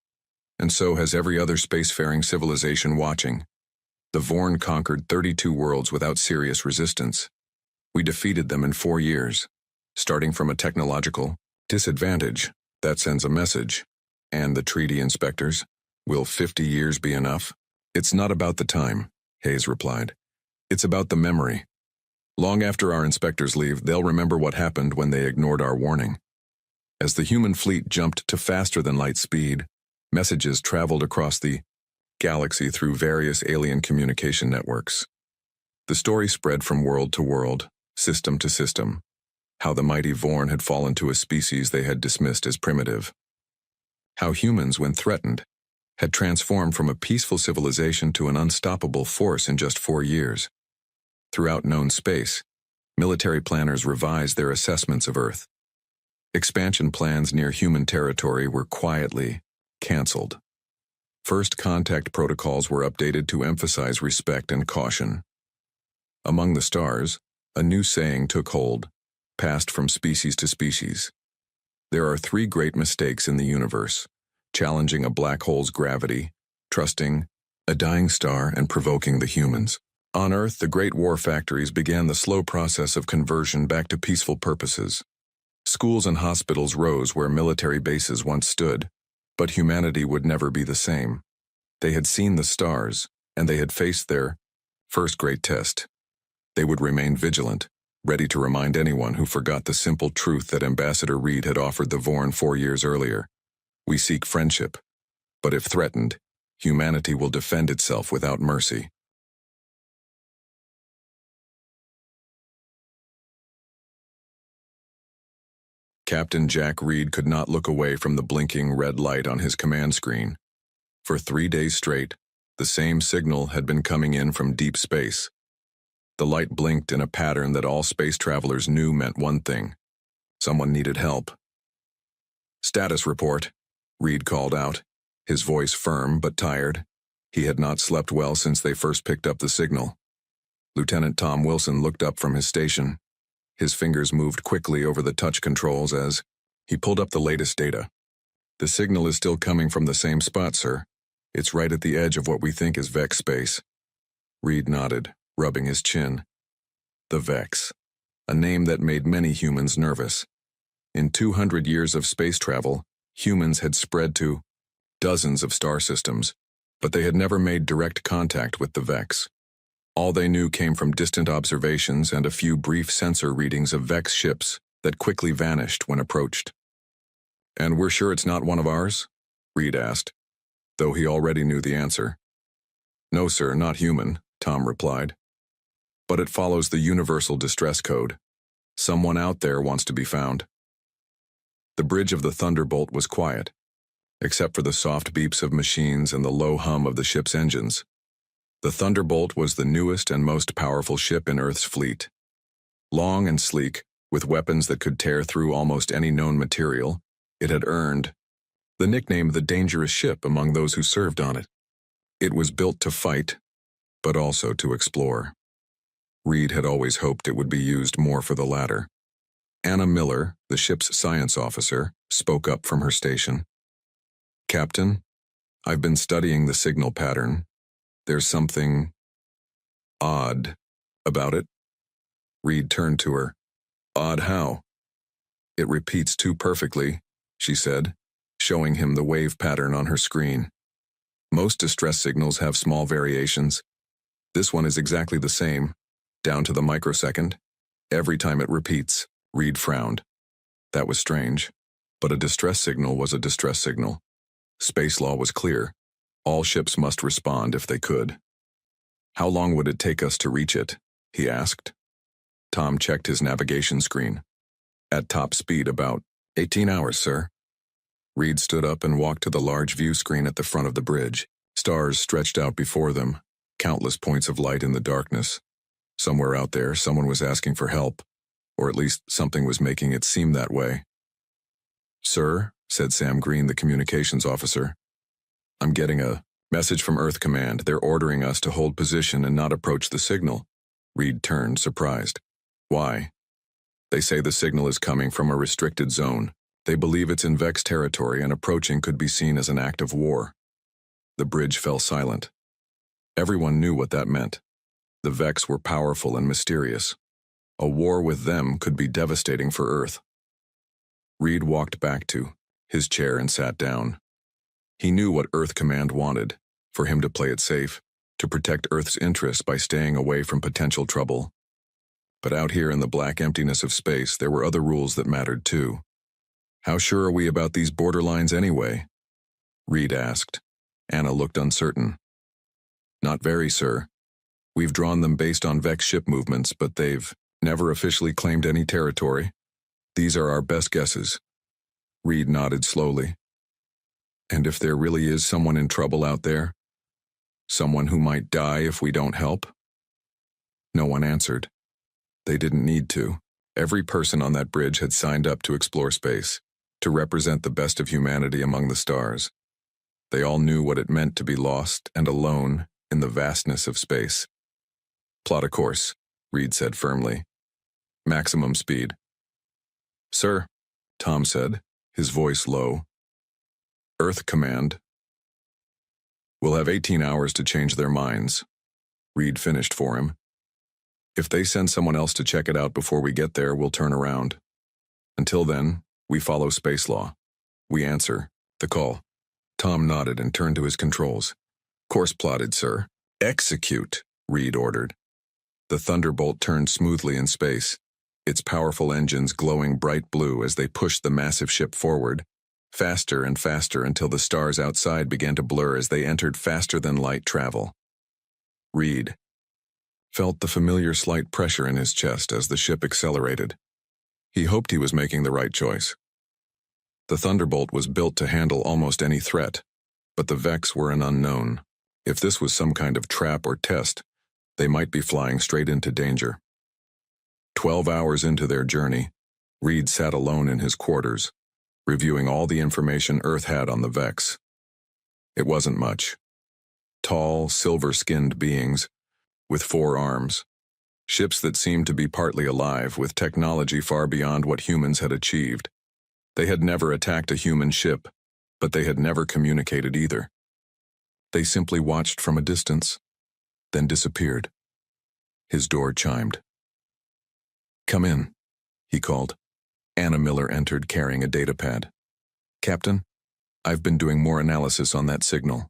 and so has every other spacefaring civilization watching. The Vorn conquered 32 worlds without serious resistance. We defeated them in 4 years, starting from a technological disadvantage. That sends a message. And the treaty inspectors? Will 50 years be enough? It's not about the time, Hayes replied. It's about the memory. Long after our inspectors leave, they'll remember what happened when they ignored our warning. As the human fleet jumped to faster than light speed, messages traveled across the galaxy through various alien communication networks. The story spread from world to world, system to system, how the mighty Vorn had fallen to a species they had dismissed as primitive. How humans, when threatened, had transformed from a peaceful civilization to an unstoppable force in just 4 years. Throughout known space, military planners revised their assessments of Earth. Expansion plans near human territory were quietly canceled. First contact protocols were updated to emphasize respect and caution. Among the stars, a new saying took hold, passed from species to species. There are 3 great mistakes in the universe: challenging a black hole's gravity, trusting a dying star, and provoking the humans. On Earth, the great war factories began the slow process of conversion back to peaceful purposes. Schools and hospitals rose where military bases once stood, but humanity would never be the same. They had seen the stars, and they had faced their first great test. They would remain vigilant, ready to remind anyone who forgot the simple truth that Ambassador Reed had offered the Vorn 4 years earlier. We seek friendship, but if threatened, humanity will defend itself without mercy. Captain Jack Reed could not look away from the blinking red light on his command screen. For 3 days straight, the same signal had been coming in from deep space. The light blinked in a pattern that all space travelers knew meant one thing: someone needed help. "Status report," Reed called out, his voice firm but tired. He had not slept well since they first picked up the signal. Lieutenant Tom Wilson looked up from his station. His fingers moved quickly over the touch controls as he pulled up the latest data. "The signal is still coming from the same spot, sir. It's right at the edge of what we think is Vex space." Reed nodded, rubbing his chin. The Vex, a name that made many humans nervous. In 200 years of space travel, humans had spread to dozens of star systems, but they had never made direct contact with the Vex. All they knew came from distant observations and a few brief sensor readings of Vex ships that quickly vanished when approached. "And we're sure it's not one of ours?" Reed asked, though he already knew the answer. "No, sir, not human," Tom replied. "But it follows the universal distress code. Someone out there wants to be found." The bridge of the Thunderbolt was quiet, except for the soft beeps of machines and the low hum of the ship's engines. The Thunderbolt was the newest and most powerful ship in Earth's fleet. Long and sleek, with weapons that could tear through almost any known material, it had earned the nickname the dangerous ship among those who served on it. It was built to fight, but also to explore. Reed had always hoped it would be used more for the latter. Anna Miller, the ship's science officer, spoke up from her station. "Captain, I've been studying the signal pattern. There's something odd about it." Reed turned to her. "Odd how?" "It repeats too perfectly," she said, showing him the wave pattern on her screen. "Most distress signals have small variations. This one is exactly the same, down to the microsecond. Every time it repeats." Reed frowned. That was strange, but a distress signal was a distress signal. Space law was clear. All ships must respond if they could. "How long would it take us to reach it?" he asked. Tom checked his navigation screen. "At top speed, about 18 hours, sir." Reed stood up and walked to the large view screen at the front of the bridge. Stars stretched out before them, countless points of light in the darkness. Somewhere out there, someone was asking for help, or at least something was making it seem that way. "Sir," said Sam Green, the communications officer, "I'm getting a message from Earth Command. They're ordering us to hold position and not approach the signal." Reed turned, surprised. "Why?" "They say the signal is coming from a restricted zone. They believe it's in Vex territory and approaching could be seen as an act of war." The bridge fell silent. Everyone knew what that meant. The Vex were powerful and mysterious. A war with them could be devastating for Earth. Reed walked back to his chair and sat down. He knew what Earth Command wanted, for him to play it safe, to protect Earth's interests by staying away from potential trouble. But out here in the black emptiness of space, there were other rules that mattered too. How sure are we about these borderlines anyway? Reed asked. Anna looked uncertain. Not very, sir. We've drawn them based on Vex ship movements, but they've never officially claimed any territory. These are our best guesses. Reed nodded slowly. And if there really is someone in trouble out there? Someone who might die if we don't help? No one answered. They didn't need to. Every person on that bridge had signed up to explore space, to represent the best of humanity among the stars. They all knew what it meant to be lost and alone in the vastness of space. Plot a course, Reed said firmly. Maximum speed. Sir, Tom said, his voice low. Earth Command. We'll have 18 hours to change their minds. Reed finished for him. If they send someone else to check it out before we get there, we'll turn around. Until then, we follow space law. We answer the call. Tom nodded and turned to his controls. Course plotted, sir. Execute, Reed ordered. The Thunderbolt turned smoothly in space, its powerful engines glowing bright blue as they pushed the massive ship forward, faster and faster until the stars outside began to blur as they entered faster-than-light travel. Reed felt the familiar slight pressure in his chest as the ship accelerated. He hoped he was making the right choice. The Thunderbolt was built to handle almost any threat, but the Vex were an unknown. If this was some kind of trap or test, they might be flying straight into danger. 12 hours into their journey, Reed sat alone in his quarters, reviewing all the information Earth had on the Vex. It wasn't much. Tall, silver-skinned beings, with 4 arms. Ships that seemed to be partly alive, with technology far beyond what humans had achieved. They had never attacked a human ship, but they had never communicated either. They simply watched from a distance, then disappeared. His door chimed. Come in, he called. Anna Miller entered carrying a datapad. Captain, I've been doing more analysis on that signal.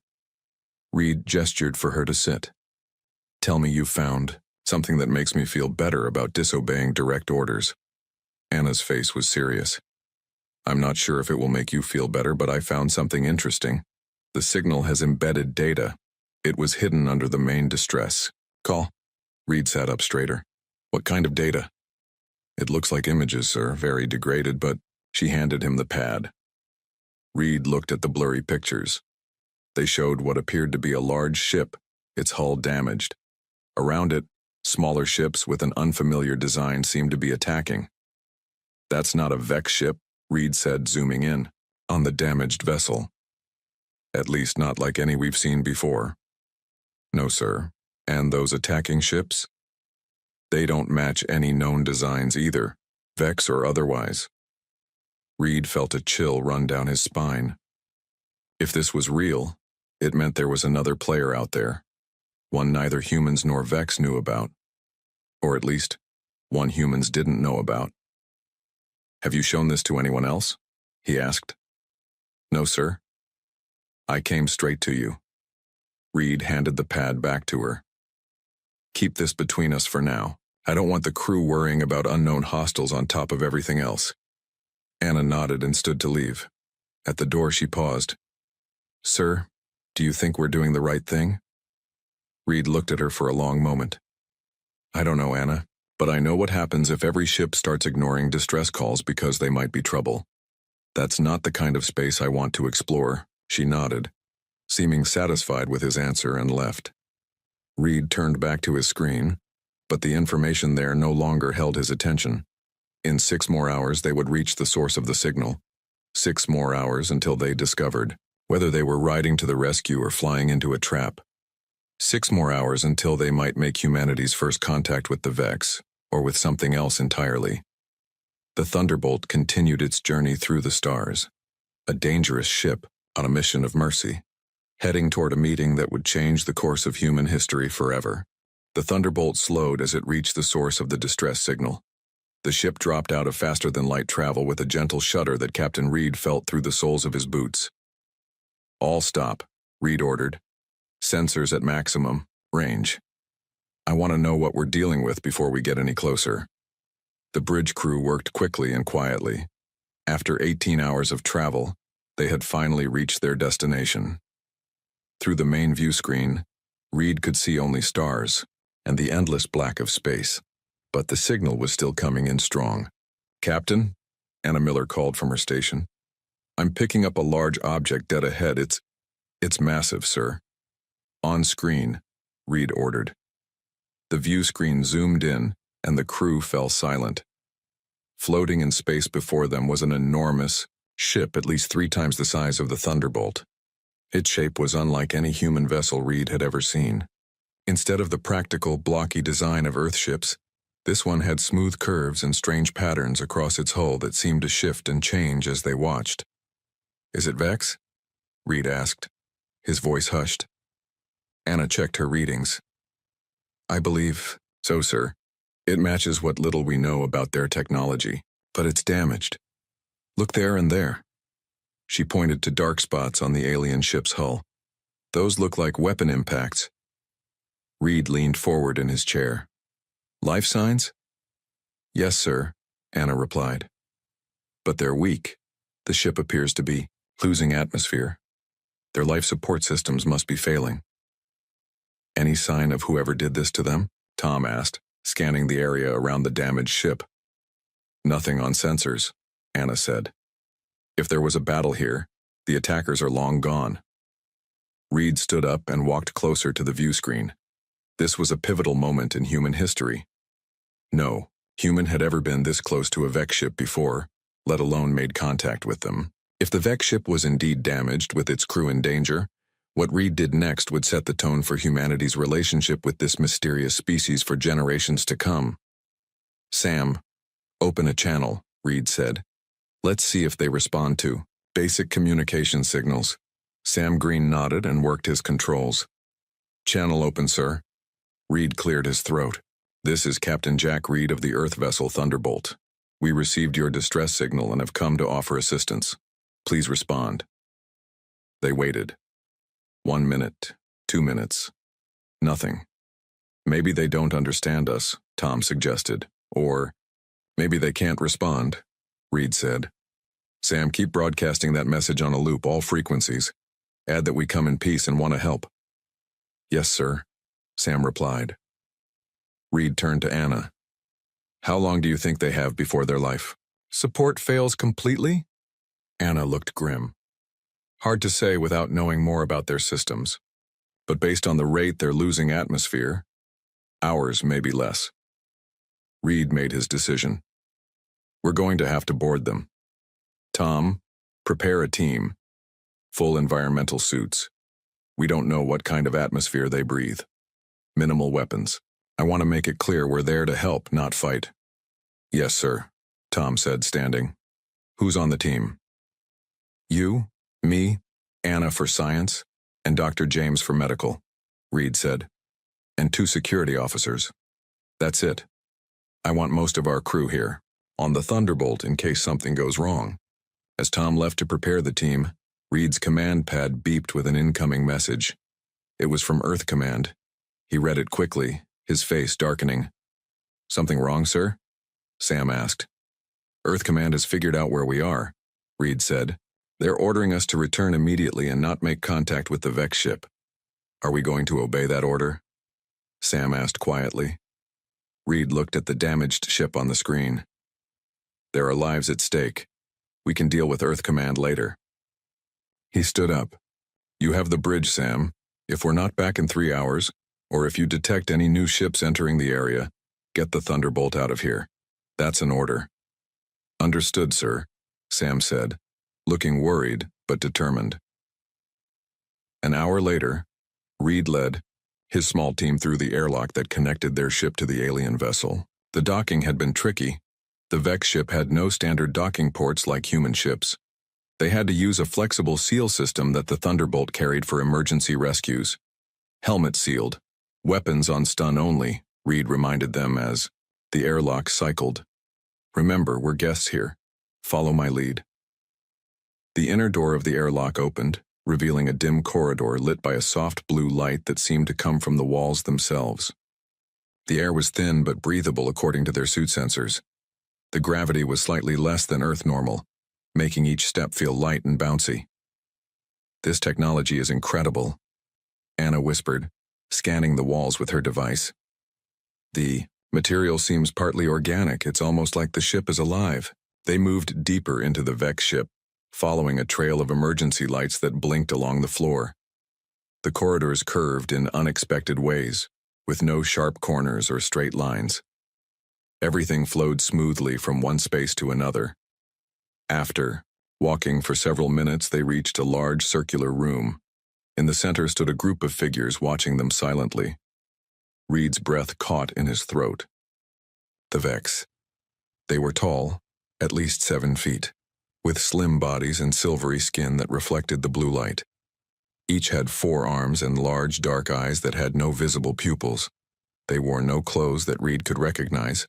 Reed gestured for her to sit. Tell me you found something that makes me feel better about disobeying direct orders. Anna's face was serious. I'm not sure if it will make you feel better, but I found something interesting. The signal has embedded data. It was hidden under the main distress call. Reed sat up straighter. What kind of data? It looks like images, sir, very degraded, but she handed him the pad. Reed looked at the blurry pictures. They showed what appeared to be a large ship, its hull damaged. Around it, smaller ships with an unfamiliar design seemed to be attacking. That's not a Vex ship, Reed said, zooming in on the damaged vessel. At least not like any we've seen before. No, sir. And those attacking ships? They don't match any known designs either, Vex or otherwise. Reed felt a chill run down his spine. If this was real, it meant there was another player out there, one neither humans nor Vex knew about. Or at least, one humans didn't know about. Have you shown this to anyone else? He asked. No, sir. I came straight to you. Reed handed the pad back to her. Keep this between us for now. I don't want the crew worrying about unknown hostiles on top of everything else. Anna nodded and stood to leave. At the door she paused. Sir, do you think we're doing the right thing? Reed looked at her for a long moment. I don't know, Anna, but I know what happens if every ship starts ignoring distress calls because they might be trouble. That's not the kind of space I want to explore, she nodded, seeming satisfied with his answer, and left. Reed turned back to his screen, but the information there no longer held his attention. In 6 more hours they would reach the source of the signal. 6 more hours until they discovered whether they were riding to the rescue or flying into a trap. 6 more hours until they might make humanity's first contact with the Vex, or with something else entirely. The Thunderbolt continued its journey through the stars, a dangerous ship on a mission of mercy, heading toward a meeting that would change the course of human history forever. The Thunderbolt slowed as it reached the source of the distress signal. The ship dropped out of faster-than-light travel with a gentle shudder that Captain Reed felt through the soles of his boots. All stop, Reed ordered. Sensors at maximum range. I want to know what we're dealing with before we get any closer. The bridge crew worked quickly and quietly. After 18 hours of travel, they had finally reached their destination. Through the main view screen, Reed could see only stars and the endless black of space. But the signal was still coming in strong. "Captain," Anna Miller called from her station. "I'm picking up a large object dead ahead. It's massive, sir." "On screen," Reed ordered. The view screen zoomed in, and the crew fell silent. Floating in space before them was an enormous ship at least 3 times the size of the Thunderbolt. Its shape was unlike any human vessel Reed had ever seen. Instead of the practical, blocky design of Earth ships, this one had smooth curves and strange patterns across its hull that seemed to shift and change as they watched. "Is it Vex?" Reed asked. His voice hushed. Anna checked her readings. "I believe so, sir. It matches what little we know about their technology, but it's damaged. Look there and there." She pointed to dark spots on the alien ship's hull. "Those look like weapon impacts." Reed leaned forward in his chair. "Life signs?" "Yes, sir," Anna replied. "But they're weak. The ship appears to be losing atmosphere. Their life support systems must be failing." "Any sign of whoever did this to them?" Tom asked, scanning the area around the damaged ship. "Nothing on sensors," Anna said. "If there was a battle here, the attackers are long gone." Reed stood up and walked closer to the view screen. This was a pivotal moment in human history. No human had ever been this close to a Vex ship before, let alone made contact with them. If the Vex ship was indeed damaged with its crew in danger, what Reed did next would set the tone for humanity's relationship with this mysterious species for generations to come. "Sam, open a channel," Reed said. "Let's see if they respond to basic communication signals." Sam Green nodded and worked his controls. "Channel open, sir." Reed cleared his throat. "This is Captain Jack Reed of the Earth vessel Thunderbolt. We received your distress signal and have come to offer assistance. Please respond." They waited. 1 minute, 2 minutes. Nothing. "Maybe they don't understand us," Tom suggested. "Or maybe they can't respond," Reed said. "Sam, keep broadcasting that message on a loop, all frequencies. Add that we come in peace and want to help." "Yes, sir," Sam replied. Reed turned to Anna. "How long do you think they have before their life support fails completely?" Anna looked grim. "Hard to say without knowing more about their systems. But based on the rate they're losing atmosphere, hours, maybe less." Reed made his decision. "We're going to have to board them. Tom, prepare a team. Full environmental suits. We don't know what kind of atmosphere they breathe. Minimal weapons. I want to make it clear we're there to help, not fight." "Yes, sir," Tom said, standing. "Who's on the team?" "You, me, Anna for science, and Dr. James for medical," Reed said. "And 2 security officers. That's it. I want most of our crew here, on the Thunderbolt in case something goes wrong." As Tom left to prepare the team, Reed's command pad beeped with an incoming message. It was from Earth Command. He read it quickly, his face darkening. "Something wrong, sir?" Sam asked. "Earth Command has figured out where we are," Reed said. "They're ordering us to return immediately and not make contact with the Vex ship. Are we going to obey that order?" Sam asked quietly. Reed looked at the damaged ship on the screen. "There are lives at stake. We can deal with Earth Command later." He stood up. "You have the bridge, Sam. If we're not back in 3 hours, or if you detect any new ships entering the area, get the Thunderbolt out of here. That's an order." "Understood, sir," Sam said, looking worried but determined. An hour later, Reed led his small team through the airlock that connected their ship to the alien vessel. The docking had been tricky. The Vex ship had no standard docking ports like human ships. They had to use a flexible seal system that the Thunderbolt carried for emergency rescues. "Helmet sealed. Weapons on stun only," Reed reminded them as the airlock cycled. "Remember, we're guests here. Follow my lead." The inner door of the airlock opened, revealing a dim corridor lit by a soft blue light that seemed to come from the walls themselves. The air was thin but breathable according to their suit sensors. The gravity was slightly less than Earth normal, making each step feel light and bouncy. "This technology is incredible," Anna whispered, scanning the walls with her device. "The material seems partly organic. It's almost like the ship is alive." They moved deeper into the Vex ship, following a trail of emergency lights that blinked along the floor. The corridors curved in unexpected ways, with no sharp corners or straight lines. Everything flowed smoothly from one space to another. After walking for several minutes, they reached a large circular room. In the center stood a group of figures watching them silently. Reed's breath caught in his throat. The Vex. They were tall, at least 7 feet, with slim bodies and silvery skin that reflected the blue light. Each had 4 arms and large dark eyes that had no visible pupils. They wore no clothes that Reed could recognize,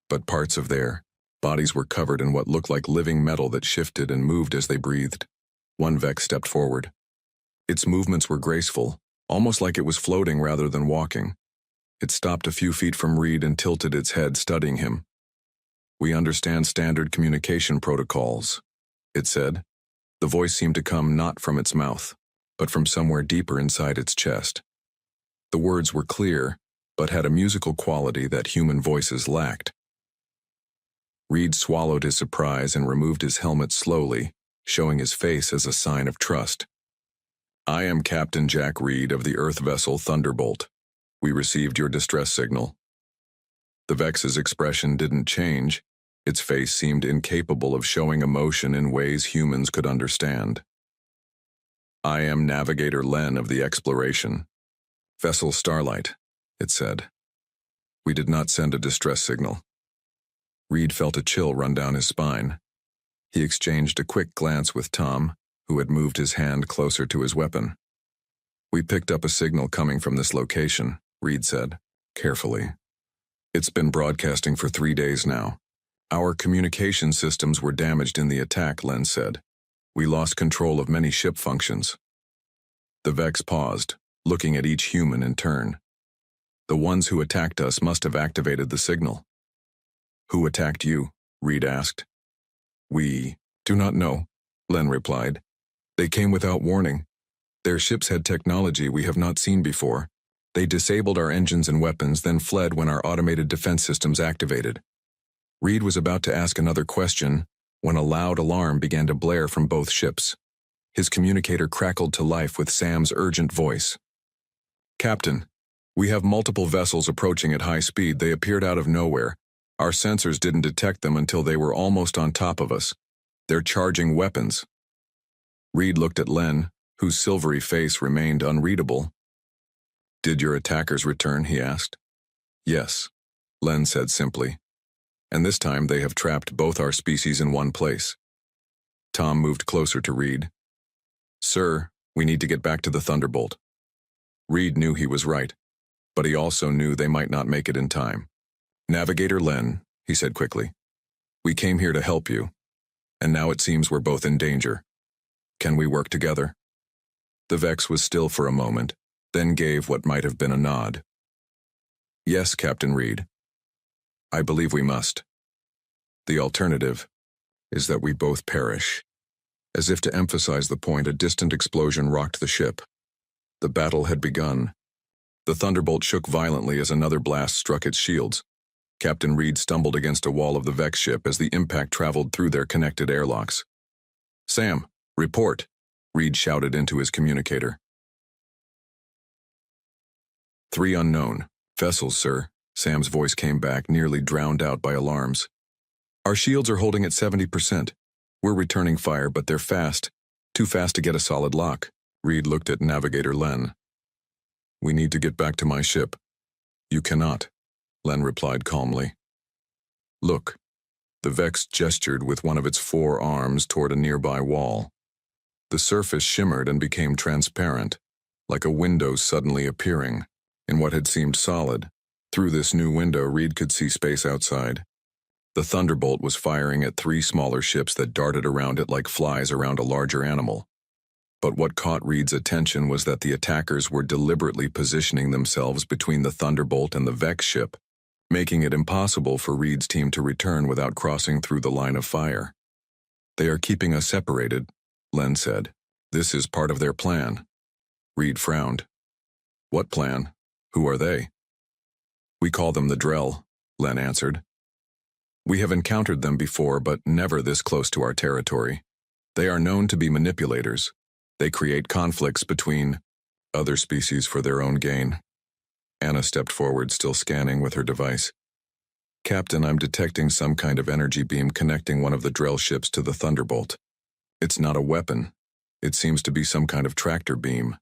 but parts of their bodies were covered in what looked like living metal that shifted and moved as they breathed. One Vex stepped forward. Its movements were graceful, almost like it was floating rather than walking. It stopped a few feet from Reed and tilted its head, studying him. "We understand standard communication protocols," it said. The voice seemed to come not from its mouth, but from somewhere deeper inside its chest. The words were clear, but had a musical quality that human voices lacked. Reed swallowed his surprise and removed his helmet slowly, showing his face as a sign of trust. "I am Captain Jack Reed of the Earth vessel Thunderbolt. We received your distress signal." The Vex's expression didn't change. Its face seemed incapable of showing emotion in ways humans could understand. "I am Navigator Len of the Exploration. Vessel Starlight," it said. "We did not send a distress signal." Reed felt a chill run down his spine. He exchanged a quick glance with Tom, who had moved his hand closer to his weapon. "We picked up a signal coming from this location," Reed said, carefully. "It's been broadcasting for 3 days now. Our communication systems were damaged in the attack," Len said. "We lost control of many ship functions." The Vex paused, looking at each human in turn. "The ones who attacked us must have activated the signal." "Who attacked you?" Reed asked. "We do not know," Len replied. "They came without warning. Their ships had technology we have not seen before. They disabled our engines and weapons, then fled when our automated defense systems activated." Reed was about to ask another question when a loud alarm began to blare from both ships. His communicator crackled to life with Sam's urgent voice. "Captain, we have multiple vessels approaching at high speed. They appeared out of nowhere. Our sensors didn't detect them until they were almost on top of us. They're charging weapons." Reed looked at Len, whose silvery face remained unreadable. "Did your attackers return?" he asked. "Yes," Len said simply. "And this time they have trapped both our species in one place." Tom moved closer to Reed. "Sir, we need to get back to the Thunderbolt." Reed knew he was right, but he also knew they might not make it in time. "Navigator Len," he said quickly, "we came here to help you, and now it seems we're both in danger. Can we work together?" The Vex was still for a moment, then gave what might have been a nod. "Yes, Captain Reed. I believe we must. The alternative is that we both perish." As if to emphasize the point, a distant explosion rocked the ship. The battle had begun. The Thunderbolt shook violently as another blast struck its shields. Captain Reed stumbled against a wall of the Vex ship as the impact traveled through their connected airlocks. "Sam, report," Reed shouted into his communicator. "3 unknown vessels, sir," Sam's voice came back, nearly drowned out by alarms. "Our shields are holding at 70%. We're returning fire, but they're fast. Too fast to get a solid lock." Reed looked at Navigator Len. "We need to get back to my ship." "You cannot," Len replied calmly. "Look." The Vex gestured with one of its 4 arms toward a nearby wall. The surface shimmered and became transparent, like a window suddenly appearing. In what had seemed solid, through this new window Reed could see space outside. The Thunderbolt was firing at 3 smaller ships that darted around it like flies around a larger animal. But what caught Reed's attention was that the attackers were deliberately positioning themselves between the Thunderbolt and the Vex ship, making it impossible for Reed's team to return without crossing through the line of fire. They are keeping us separated, Len said. This is part of their plan. Reed frowned. What plan? Who are they? We call them the Drell, Len answered. We have encountered them before, but never this close to our territory. They are known to be manipulators. They create conflicts between other species for their own gain. Anna stepped forward, still scanning with her device. Captain, I'm detecting some kind of energy beam connecting one of the Drell ships to the Thunderbolt. It's not a weapon. It seems to be some kind of tractor beam.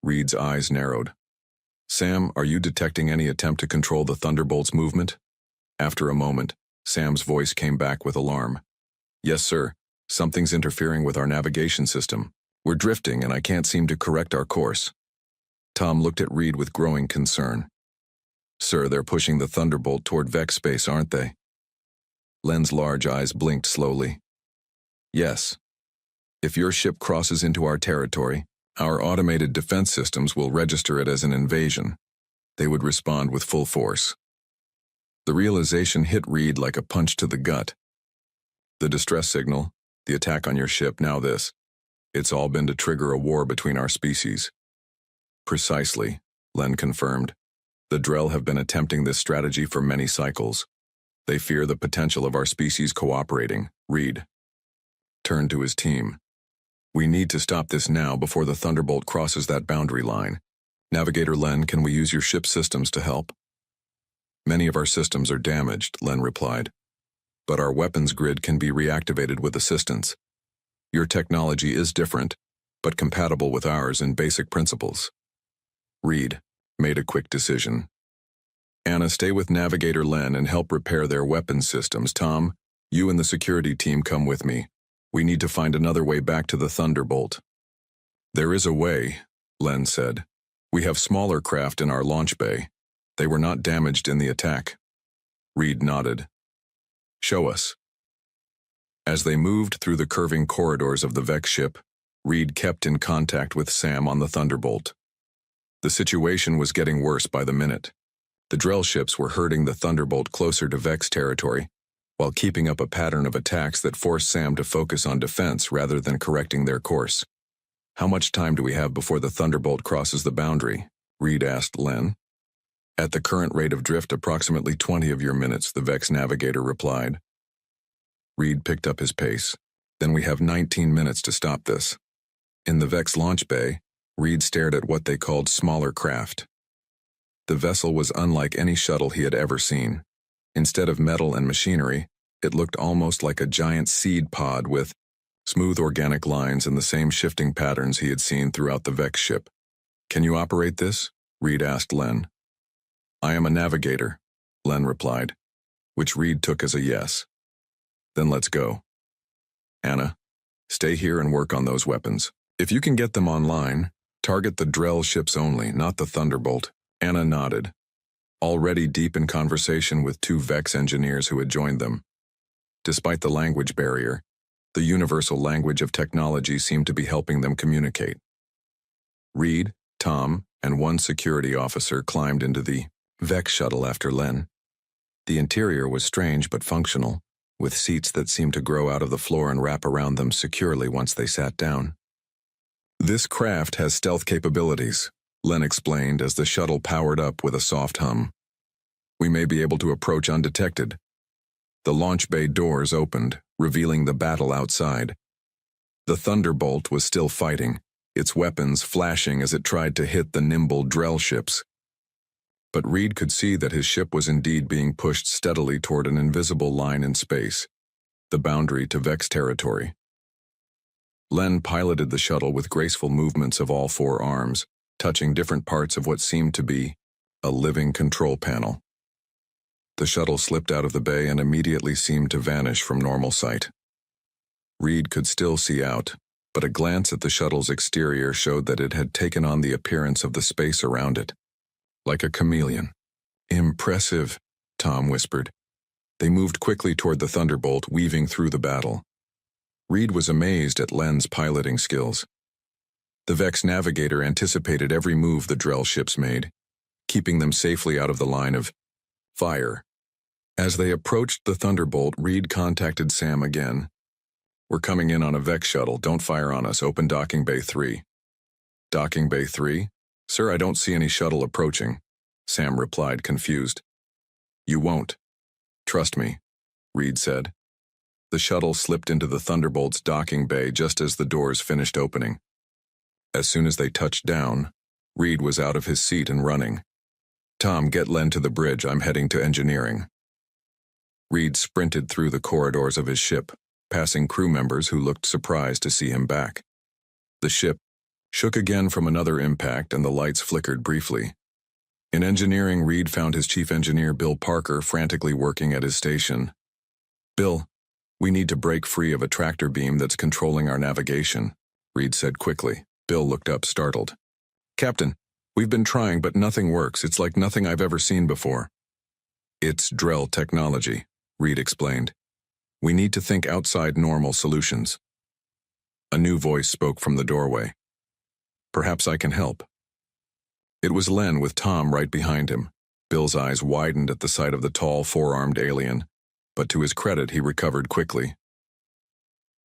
Reed's eyes narrowed. Sam, are you detecting any attempt to control the Thunderbolt's movement? After a moment, Sam's voice came back with alarm. Yes, sir. Something's interfering with our navigation system. We're drifting and I can't seem to correct our course. Tom looked at Reed with growing concern. Sir, they're pushing the Thunderbolt toward Vex space, aren't they? Len's large eyes blinked slowly. Yes. If your ship crosses into our territory, our automated defense systems will register it as an invasion. They would respond with full force. The realization hit Reed like a punch to the gut. The distress signal, the attack on your ship, now this. It's all been to trigger a war between our species. Precisely, Len confirmed. The Drell have been attempting this strategy for many cycles. They fear the potential of our species cooperating. Reed turned to his team. We need to stop this now before the Thunderbolt crosses that boundary line. Navigator Len, can we use your ship's systems to help? Many of our systems are damaged, Len replied. But our weapons grid can be reactivated with assistance. Your technology is different, but compatible with ours in basic principles. Reed made a quick decision. Anna, stay with Navigator Len and help repair their weapons systems. Tom, you and the security team come with me. We need to find another way back to the Thunderbolt. There is a way, Len said. We have smaller craft in our launch bay. They were not damaged in the attack. Reed nodded. Show us. As they moved through the curving corridors of the Vex ship, Reed kept in contact with Sam on the Thunderbolt. The situation was getting worse by the minute. The Drell ships were herding the Thunderbolt closer to Vex territory, while keeping up a pattern of attacks that forced Sam to focus on defense rather than correcting their course. How much time do we have before the Thunderbolt crosses the boundary? Reed asked Len. At the current rate of drift, approximately 20 of your minutes, the Vex navigator replied. Reed picked up his pace. Then we have 19 minutes to stop this. In the Vex launch bay, Reed stared at what they called smaller craft. The vessel was unlike any shuttle he had ever seen. Instead of metal and machinery, it looked almost like a giant seed pod with smooth organic lines and the same shifting patterns he had seen throughout the Vex ship. Can you operate this? Reed asked Len. I am a navigator, Len replied, which Reed took as a yes. Then let's go. Anna, stay here and work on those weapons. If you can get them online, target the Drell ships only, not the Thunderbolt. Anna nodded, already deep in conversation with two Vex engineers who had joined them. Despite the language barrier, the universal language of technology seemed to be helping them communicate. Reed, Tom, and one security officer climbed into the Vex shuttle after Len. The interior was strange but functional, with seats that seemed to grow out of the floor and wrap around them securely once they sat down. This craft has stealth capabilities, Len explained as the shuttle powered up with a soft hum. We may be able to approach undetected. The launch bay doors opened, revealing the battle outside. The Thunderbolt was still fighting, its weapons flashing as it tried to hit the nimble Drell ships. But Reed could see that his ship was indeed being pushed steadily toward an invisible line in space, the boundary to Vex territory. Len piloted the shuttle with graceful movements of all four arms, touching different parts of what seemed to be a living control panel. The shuttle slipped out of the bay and immediately seemed to vanish from normal sight. Reed could still see out, but a glance at the shuttle's exterior showed that it had taken on the appearance of the space around it. Like a chameleon. Impressive, Tom whispered. They moved quickly toward the Thunderbolt, weaving through the battle. Reed was amazed at Len's piloting skills. The Vex navigator anticipated every move the Drell ships made, keeping them safely out of the line of Fire. As they approached the Thunderbolt, Reed contacted Sam again. We're coming in on a Vex shuttle. Don't fire on us. Open Docking Bay 3. Docking Bay 3? Sir, I don't see any shuttle approaching. Sam replied, confused. You won't. Trust me, Reed said. The shuttle slipped into the Thunderbolt's docking bay just as the doors finished opening. As soon as they touched down, Reed was out of his seat and running. Tom, get Len to the bridge. I'm heading to engineering. Reed sprinted through the corridors of his ship, passing crew members who looked surprised to see him back. The ship shook again from another impact and the lights flickered briefly. In engineering, Reed found his chief engineer, Bill Parker, frantically working at his station. Bill, we need to break free of a tractor beam that's controlling our navigation, Reed said quickly. Bill looked up, startled. Captain, we've been trying, but nothing works. It's like nothing I've ever seen before. It's Drell technology, Reed explained. We need to think outside normal solutions. A new voice spoke from the doorway. Perhaps I can help. It was Len with Tom right behind him. Bill's eyes widened at the sight of the tall, four-armed alien, but to his credit, he recovered quickly.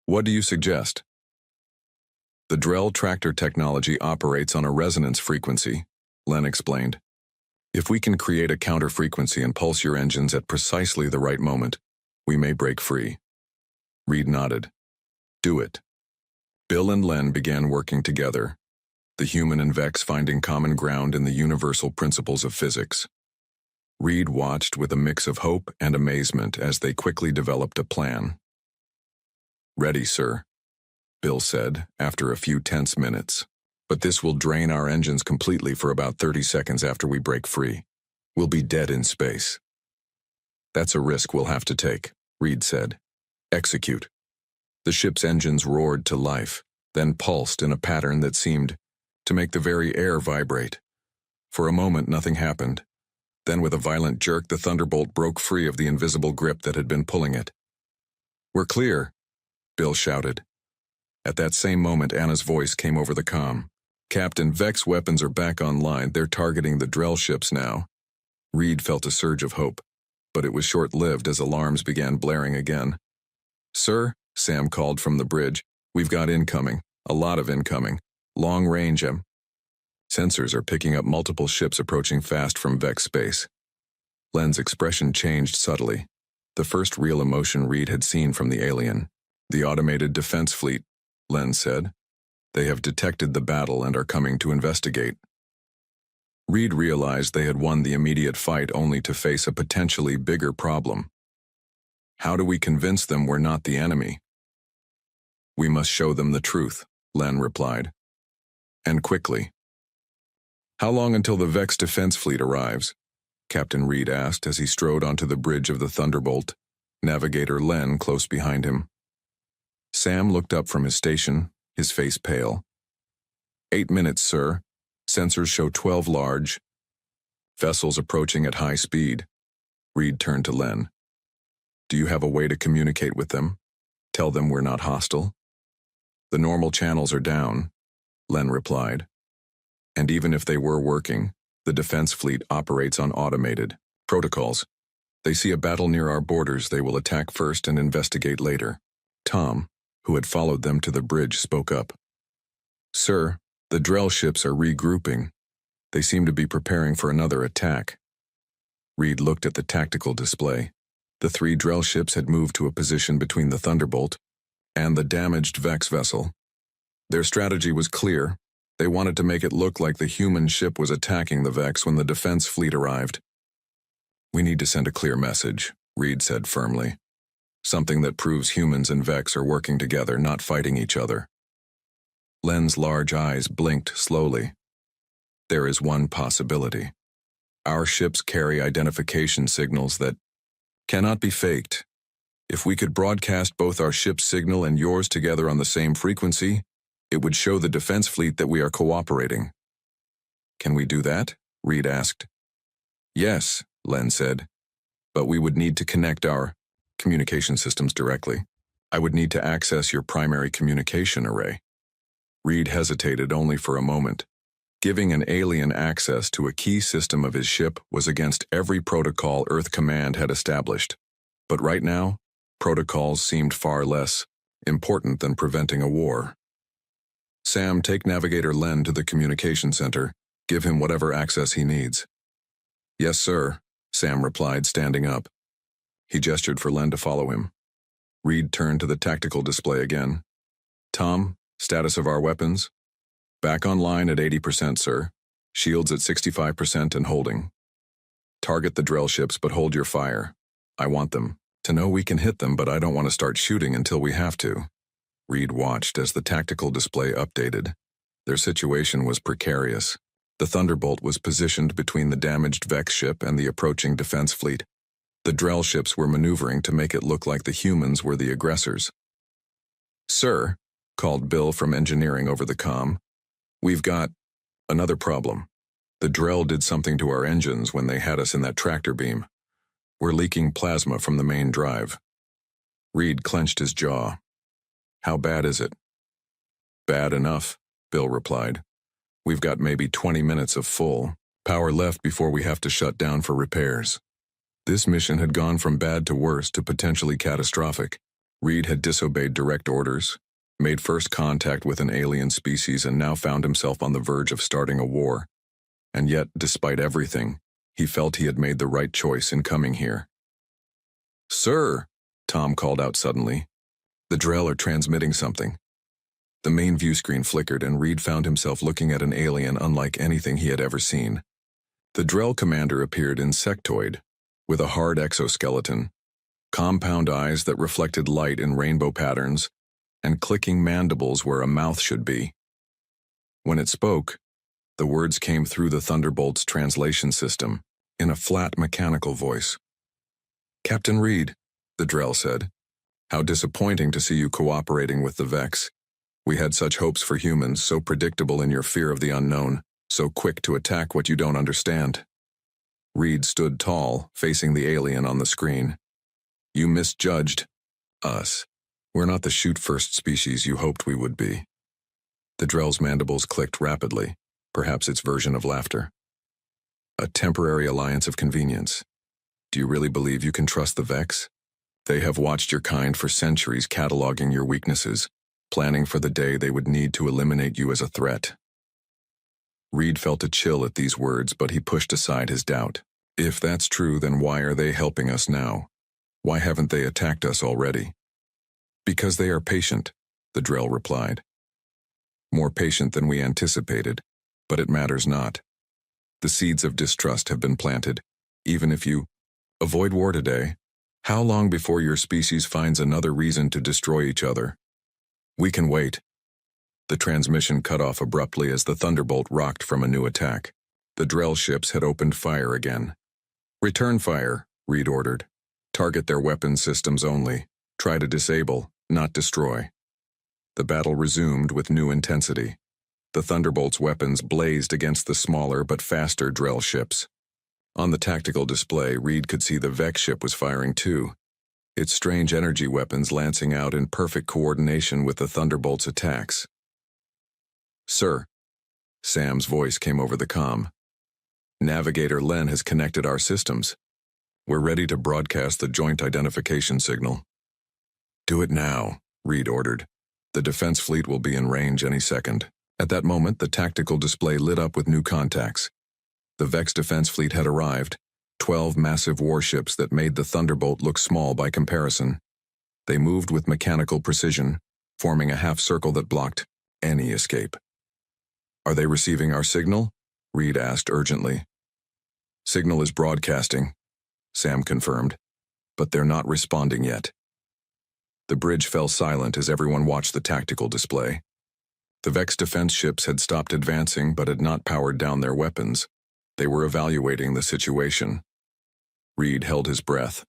What do you suggest? The Drell tractor technology operates on a resonance frequency, Len explained. If we can create a counter-frequency and pulse your engines at precisely the right moment, we may break free. Reed nodded. Do it. Bill and Len began working together, the human and Vex finding common ground in the universal principles of physics. Reed watched with a mix of hope and amazement as they quickly developed a plan. Ready, sir, Bill said after a few tense minutes. But this will drain our engines completely for about 30 seconds after we break free. We'll be dead in space. That's a risk we'll have to take, Reed said. Execute. The ship's engines roared to life, then pulsed in a pattern that seemed to make the very air vibrate. For a moment, nothing happened. Then with a violent jerk, the Thunderbolt broke free of the invisible grip that had been pulling it. We're clear, Bill shouted. At that same moment, Anna's voice came over the comm. Captain, Vex weapons are back online. They're targeting the Drell ships now. Reed felt a surge of hope, but it was short-lived as alarms began blaring again. Sir, Sam called from the bridge, we've got incoming. A lot of incoming. Long range. Sensors are picking up multiple ships approaching fast from Vex space. Len's expression changed subtly. The first real emotion Reed had seen from the alien. The automated defense fleet, Len said. They have detected the battle and are coming to investigate. Reed realized they had won the immediate fight only to face a potentially bigger problem. How do we convince them we're not the enemy? We must show them the truth, Len replied. And quickly. How long until the Vex defense fleet arrives? Captain Reed asked as he strode onto the bridge of the Thunderbolt, navigator Len close behind him. Sam looked up from his station, his face pale. 8 minutes, sir. Sensors show 12 large vessels approaching at high speed. Reed turned to Len. Do you have a way to communicate with them? Tell them we're not hostile? The normal channels are down, Len replied. And even if they were working, the defense fleet operates on automated protocols. They see a battle near our borders, they will attack first and investigate later. Tom, who had followed them to the bridge, spoke up. Sir, the Drell ships are regrouping. They seem to be preparing for another attack. Reed looked at the tactical display. The 3 Drell ships had moved to a position between the Thunderbolt and the damaged Vex vessel. Their strategy was clear. They wanted to make it look like the human ship was attacking the Vex when the defense fleet arrived. We need to send a clear message, Reed said firmly. Something that proves humans and Vex are working together, not fighting each other. Len's large eyes blinked slowly. There is one possibility. Our ships carry identification signals that cannot be faked. If we could broadcast both our ship's signal and yours together on the same frequency, it would show the defense fleet that we are cooperating. Can we do that? Reed asked. Yes, Len said, but we would need to connect our communication systems directly. I would need to access your primary communication array. Reed hesitated only for a moment. Giving an alien access to a key system of his ship was against every protocol Earth Command had established. But right now, protocols seemed far less important than preventing a war. Sam, take Navigator Len to the communication center. Give him whatever access he needs. Yes, sir, Sam replied, standing up. He gestured for Len to follow him. Reed turned to the tactical display again. Tom, status of our weapons? Back online at 80%, sir. Shields at 65% and holding. Target the drill ships, but hold your fire. I want them to know we can hit them, but I don't want to start shooting until we have to. Reed watched as the tactical display updated. Their situation was precarious. The Thunderbolt was positioned between the damaged Vex ship and the approaching defense fleet. The Drell ships were maneuvering to make it look like the humans were the aggressors. Sir, called Bill from engineering over the comm, we've got another problem. The Drell did something to our engines when they had us in that tractor beam. We're leaking plasma from the main drive. Reed clenched his jaw. How bad is it? Bad enough, Bill replied. We've got maybe 20 minutes of full power left before we have to shut down for repairs. This mission had gone from bad to worse to potentially catastrophic. Reed had disobeyed direct orders, made first contact with an alien species, and now found himself on the verge of starting a war. And yet, despite everything, he felt he had made the right choice in coming here. Sir, Tom called out suddenly. The Drell are transmitting something. The main view screen flickered, and Reed found himself looking at an alien unlike anything he had ever seen. The Drell commander appeared insectoid, with a hard exoskeleton, compound eyes that reflected light in rainbow patterns, and clicking mandibles where a mouth should be. When it spoke, the words came through the Thunderbolt's translation system, in a flat mechanical voice. Captain Reed, the Drell said, how disappointing to see you cooperating with the Vex. We had such hopes for humans, so predictable in your fear of the unknown, so quick to attack what you don't understand. Reed stood tall, facing the alien on the screen. You misjudged us. We're not the shoot-first species you hoped we would be. The Drell's mandibles clicked rapidly, perhaps its version of laughter. A temporary alliance of convenience. Do you really believe you can trust the Vex? They have watched your kind for centuries, cataloging your weaknesses, planning for the day they would need to eliminate you as a threat. Reed felt a chill at these words, but he pushed aside his doubt. If that's true, then why are they helping us now? Why haven't they attacked us already? Because they are patient, the Drell replied. More patient than we anticipated, but it matters not. The seeds of distrust have been planted. Even if you avoid war today, how long before your species finds another reason to destroy each other? We can wait. The transmission cut off abruptly as the Thunderbolt rocked from a new attack. The Drell ships had opened fire again. Return fire, Reed ordered. Target their weapon systems only. Try to disable, not destroy. The battle resumed with new intensity. The Thunderbolt's weapons blazed against the smaller but faster Drell ships. On the tactical display, Reed could see the Vex ship was firing too, its strange energy weapons lancing out in perfect coordination with the Thunderbolt's attacks. Sir, Sam's voice came over the comm. Navigator Len has connected our systems. We're ready to broadcast the joint identification signal. Do it now, Reed ordered. The defense fleet will be in range any second. At that moment, the tactical display lit up with new contacts. The Vex defense fleet had arrived, 12 massive warships that made the Thunderbolt look small by comparison. They moved with mechanical precision, forming a half-circle that blocked any escape. Are they receiving our signal? Reed asked urgently. Signal is broadcasting, Sam confirmed, but they're not responding yet. The bridge fell silent as everyone watched the tactical display. The Vex defense ships had stopped advancing but had not powered down their weapons. They were evaluating the situation. Reed held his breath.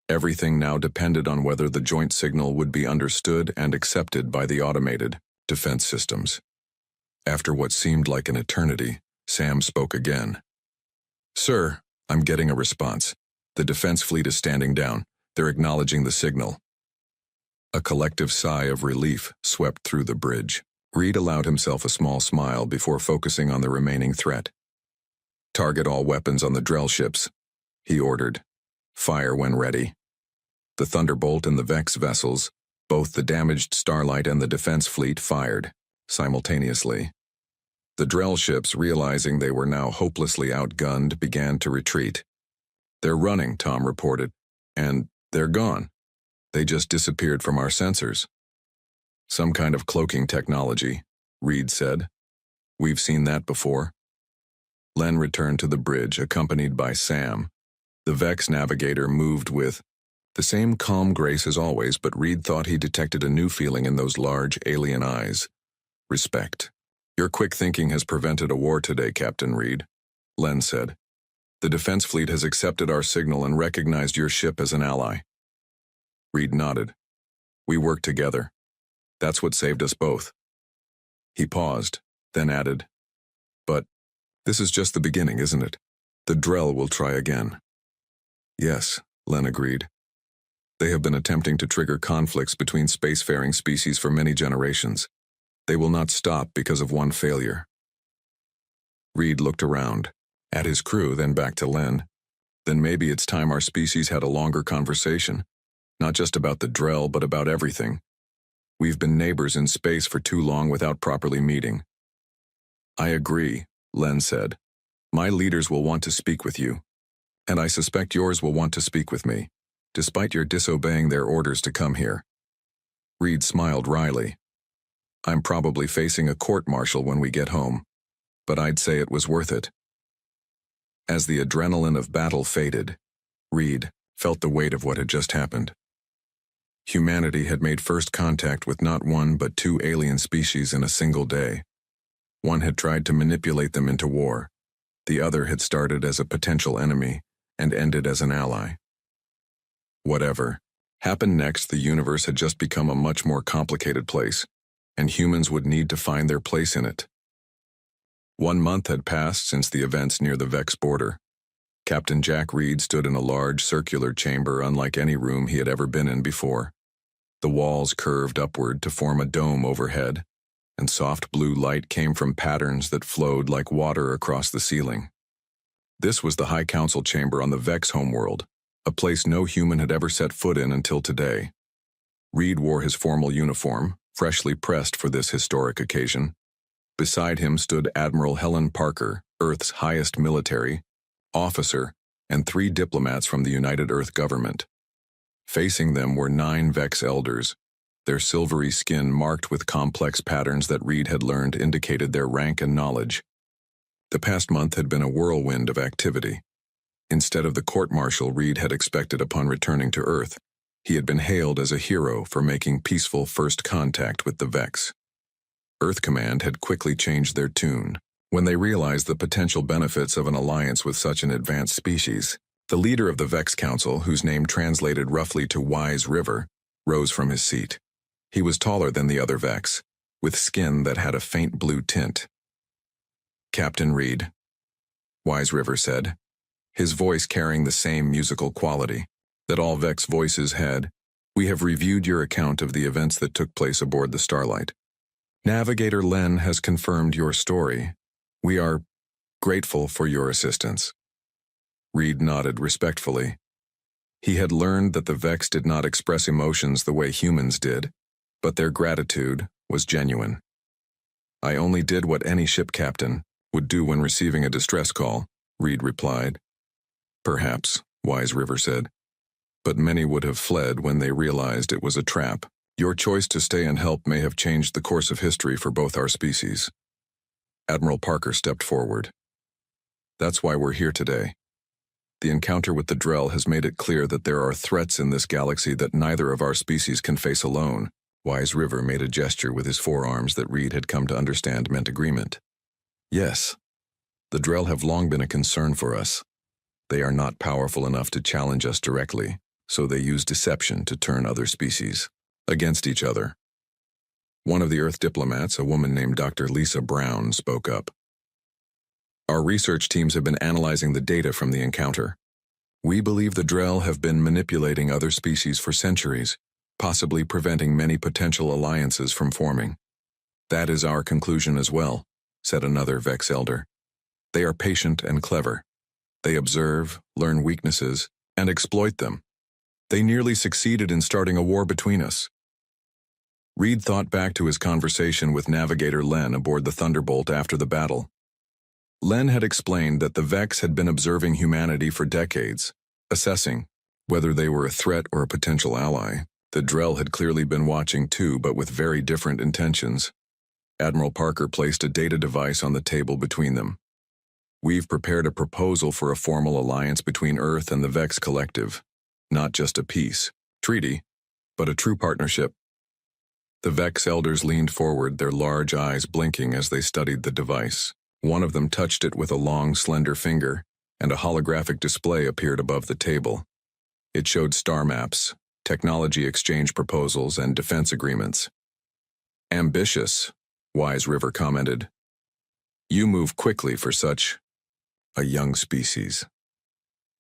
Everything now depended on whether the joint signal would be understood and accepted by the automated defense systems. After what seemed like an eternity, Sam spoke again. Sir, I'm getting a response. The defense fleet is standing down. They're acknowledging the signal. A collective sigh of relief swept through the bridge. Reed allowed himself a small smile before focusing on the remaining threat. "Target all weapons on the Drell ships," he ordered. "Fire when ready." The Thunderbolt and the Vex vessels, both the damaged Starlight and the defense fleet, fired simultaneously. The Drell ships, realizing they were now hopelessly outgunned, began to retreat. "They're running," Tom reported, "and they're gone. They just disappeared from our sensors." "Some kind of cloaking technology," Reed said. "We've seen that before." Len returned to the bridge, accompanied by Sam. The Vex navigator moved with the same calm grace as always, but Reed thought he detected a new feeling in those large alien eyes. "Respect. Your quick thinking has prevented a war today, Captain Reed," Len said. "The defense fleet has accepted our signal and recognized your ship as an ally." Reed nodded. "We work together. That's what saved us both." He paused, then added, "But this is just the beginning, isn't it? The Drell will try again." "Yes," Len agreed. "They have been attempting to trigger conflicts between spacefaring species for many generations. They will not stop because of one failure." Reed looked around, at his crew, then back to Len. "Then maybe it's time our species had a longer conversation. Not just about the Drell, but about everything. We've been neighbors in space for too long without properly meeting." "I agree," Len said. "My leaders will want to speak with you. And I suspect yours will want to speak with me, despite your disobeying their orders to come here." Reed smiled wryly. "I'm probably facing a court-martial when we get home, but I'd say it was worth it." As the adrenaline of battle faded, Reed felt the weight of what had just happened. Humanity had made first contact with not one but two alien species in a single day. One had tried to manipulate them into war. The other had started as a potential enemy and ended as an ally. Whatever happened next, the universe had just become a much more complicated place, and humans would need to find their place in it. 1 month had passed since the events near the Vex border. Captain Jack Reed stood in a large circular chamber unlike any room he had ever been in before. The walls curved upward to form a dome overhead, and soft blue light came from patterns that flowed like water across the ceiling. This was the High Council chamber on the Vex homeworld, a place no human had ever set foot in until today. Reed wore his formal uniform, freshly pressed for this historic occasion. Beside him stood Admiral Helen Parker, Earth's highest military officer, and 3 diplomats from the United Earth government. Facing them were 9 Vex elders, their silvery skin marked with complex patterns that Reed had learned indicated their rank and knowledge. The past month had been a whirlwind of activity. Instead of the court-martial Reed had expected upon returning to Earth, he had been hailed as a hero for making peaceful first contact with the Vex. Earth Command had quickly changed their tune when they realized the potential benefits of an alliance with such an advanced species. The leader of the Vex Council, whose name translated roughly to Wise River, rose from his seat. He was taller than the other Vex, with skin that had a faint blue tint. "Captain Reed," Wise River said, his voice carrying the same musical quality that all Vex voices had, "we have reviewed your account of the events that took place aboard the Starlight. Navigator Len has confirmed your story. We are grateful for your assistance." Reed nodded respectfully. He had learned that the Vex did not express emotions the way humans did, but their gratitude was genuine. "I only did what any ship captain would do when receiving a distress call," Reed replied. "Perhaps," Wise River said, "but many would have fled when they realized it was a trap. Your choice to stay and help may have changed the course of history for both our species." Admiral Parker stepped forward. "That's why we're here today. The encounter with the Drell has made it clear that there are threats in this galaxy that neither of our species can face alone." Wise River made a gesture with his forearms that Reed had come to understand meant agreement. "Yes, the Drell have long been a concern for us. They are not powerful enough to challenge us directly, so they use deception to turn other species against each other." One of the Earth diplomats, a woman named Dr. Lisa Brown, spoke up. "Our research teams have been analyzing the data from the encounter. We believe the Drell have been manipulating other species for centuries, possibly preventing many potential alliances from forming. That is our conclusion as well, said another Vex elder. They are patient and clever. They observe, learn weaknesses, and exploit them. They nearly succeeded in starting a war between us. Reed thought back to his conversation with Navigator Len aboard the Thunderbolt after the battle. Len had explained that the Vex had been observing humanity for decades, assessing whether they were a threat or a potential ally. The Drell had clearly been watching too, but with very different intentions. Admiral Parker placed a data device on the table between them. We've prepared a proposal for a formal alliance between Earth and the Vex Collective. Not just a peace treaty, but a true partnership. The Vex elders leaned forward, their large eyes blinking as they studied the device. One of them touched it with a long, slender finger, and a holographic display appeared above the table. It showed star maps, technology exchange proposals, and defense agreements. Ambitious, Wise River commented. You move quickly for such a young species.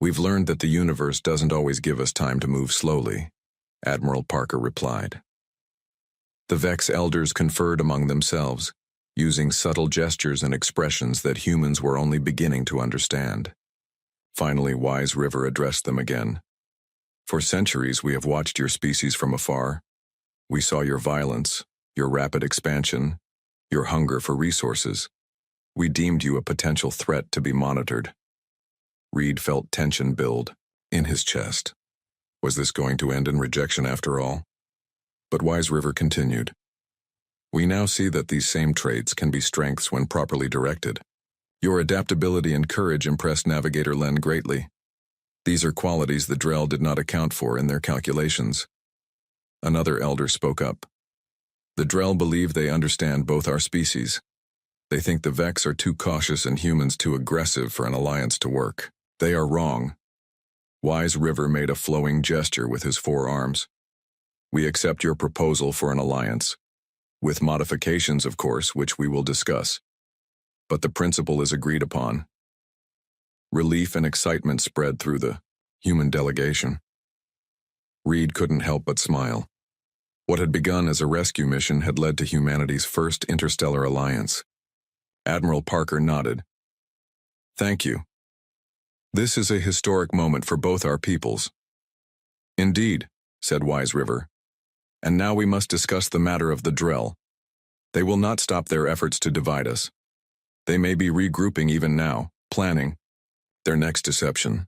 We've learned that the universe doesn't always give us time to move slowly, Admiral Parker replied. The Vex elders conferred among themselves, using subtle gestures and expressions that humans were only beginning to understand. Finally, Wise River addressed them again. For centuries, we have watched your species from afar. We saw your violence, your rapid expansion, your hunger for resources. We deemed you a potential threat to be monitored. Reed felt tension build in his chest. Was this going to end in rejection after all? But Wise River continued. We now see that these same traits can be strengths when properly directed. Your adaptability and courage impressed Navigator Len greatly. These are qualities the Drell did not account for in their calculations. Another elder spoke up. The Drell believe they understand both our species. They think the Vex are too cautious and humans too aggressive for an alliance to work. They are wrong. Wise River made a flowing gesture with his forearms. We accept your proposal for an alliance. With modifications, of course, which we will discuss. But the principle is agreed upon. Relief and excitement spread through the human delegation. Reed couldn't help but smile. What had begun as a rescue mission had led to humanity's first interstellar alliance. Admiral Parker nodded. Thank you. This is a historic moment for both our peoples. Indeed, said Wise River. And now we must discuss the matter of the Drell. They will not stop their efforts to divide us. They may be regrouping even now, planning their next deception.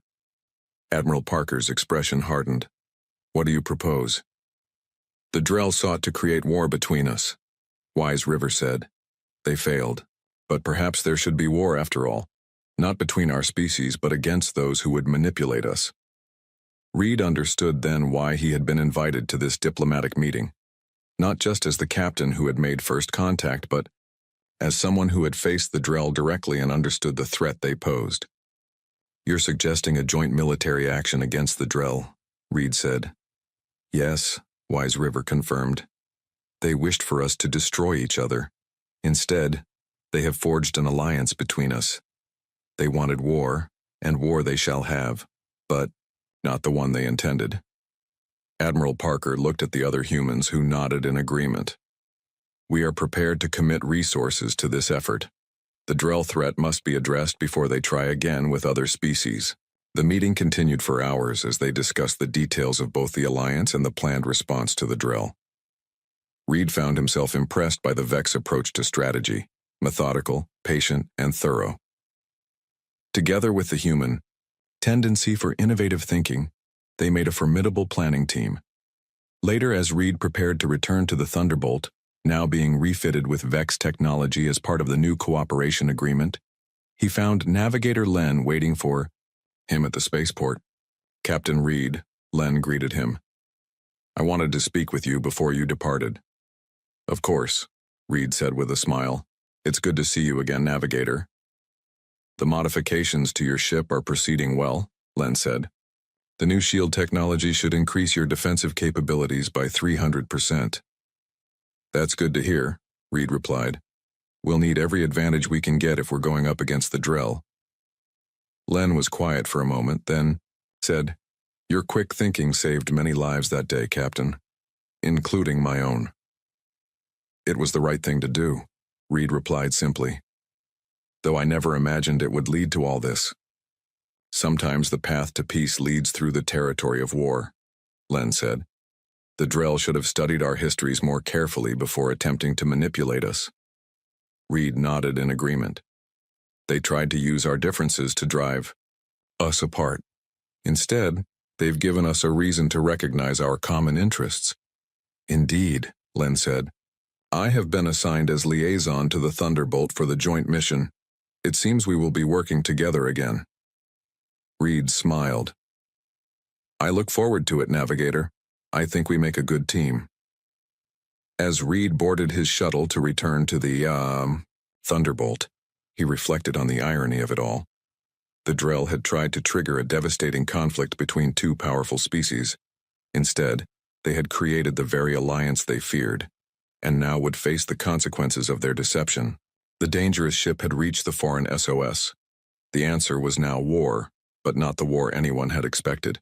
Admiral Parker's expression hardened. What do you propose? The Drell sought to create war between us, Wise River said. They failed. But perhaps there should be war after all. Not between our species, but against those who would manipulate us. Reed understood then why he had been invited to this diplomatic meeting. Not just as the captain who had made first contact, but as someone who had faced the Drell directly and understood the threat they posed. You're suggesting a joint military action against the Drell, Reed said. Yes, Wise River confirmed. They wished for us to destroy each other. Instead, they have forged an alliance between us. They wanted war, and war they shall have, but not the one they intended. Admiral Parker looked at the other humans who nodded in agreement. We are prepared to commit resources to this effort. The Drell threat must be addressed before they try again with other species. The meeting continued for hours as they discussed the details of both the alliance and the planned response to the Drell. Reed found himself impressed by the Vex approach to strategy, methodical, patient, and thorough. Together with the human tendency for innovative thinking, they made a formidable planning team. Later, as Reed prepared to return to the Thunderbolt, now being refitted with Vex technology as part of the new cooperation agreement, he found Navigator Len waiting for him at the spaceport. Captain Reed, Len greeted him. I wanted to speak with you before you departed. Of course, Reed said with a smile. It's good to see you again, Navigator. The modifications to your ship are proceeding well, Len said. The new shield technology should increase your defensive capabilities by 300%. That's good to hear, Reed replied. We'll need every advantage we can get if we're going up against the Drell. Len was quiet for a moment, then said, Your quick thinking saved many lives that day, Captain, including my own. It was the right thing to do, Reed replied simply. Though I never imagined it would lead to all this. Sometimes the path to peace leads through the territory of war, Len said. The Drell should have studied our histories more carefully before attempting to manipulate us. Reed nodded in agreement. They tried to use our differences to drive us apart. Instead, they've given us a reason to recognize our common interests. Indeed, Len said. I have been assigned as liaison to the Thunderbolt for the joint mission. It seems we will be working together again. Reed smiled. I look forward to it, Navigator. I think we make a good team. As Reed boarded his shuttle to return to the, Thunderbolt, he reflected on the irony of it all. The Drell had tried to trigger a devastating conflict between two powerful species. Instead, they had created the very alliance they feared, and now would face the consequences of their deception. The dangerous ship had reached the foreign SOS. The answer was now war, but not the war anyone had expected.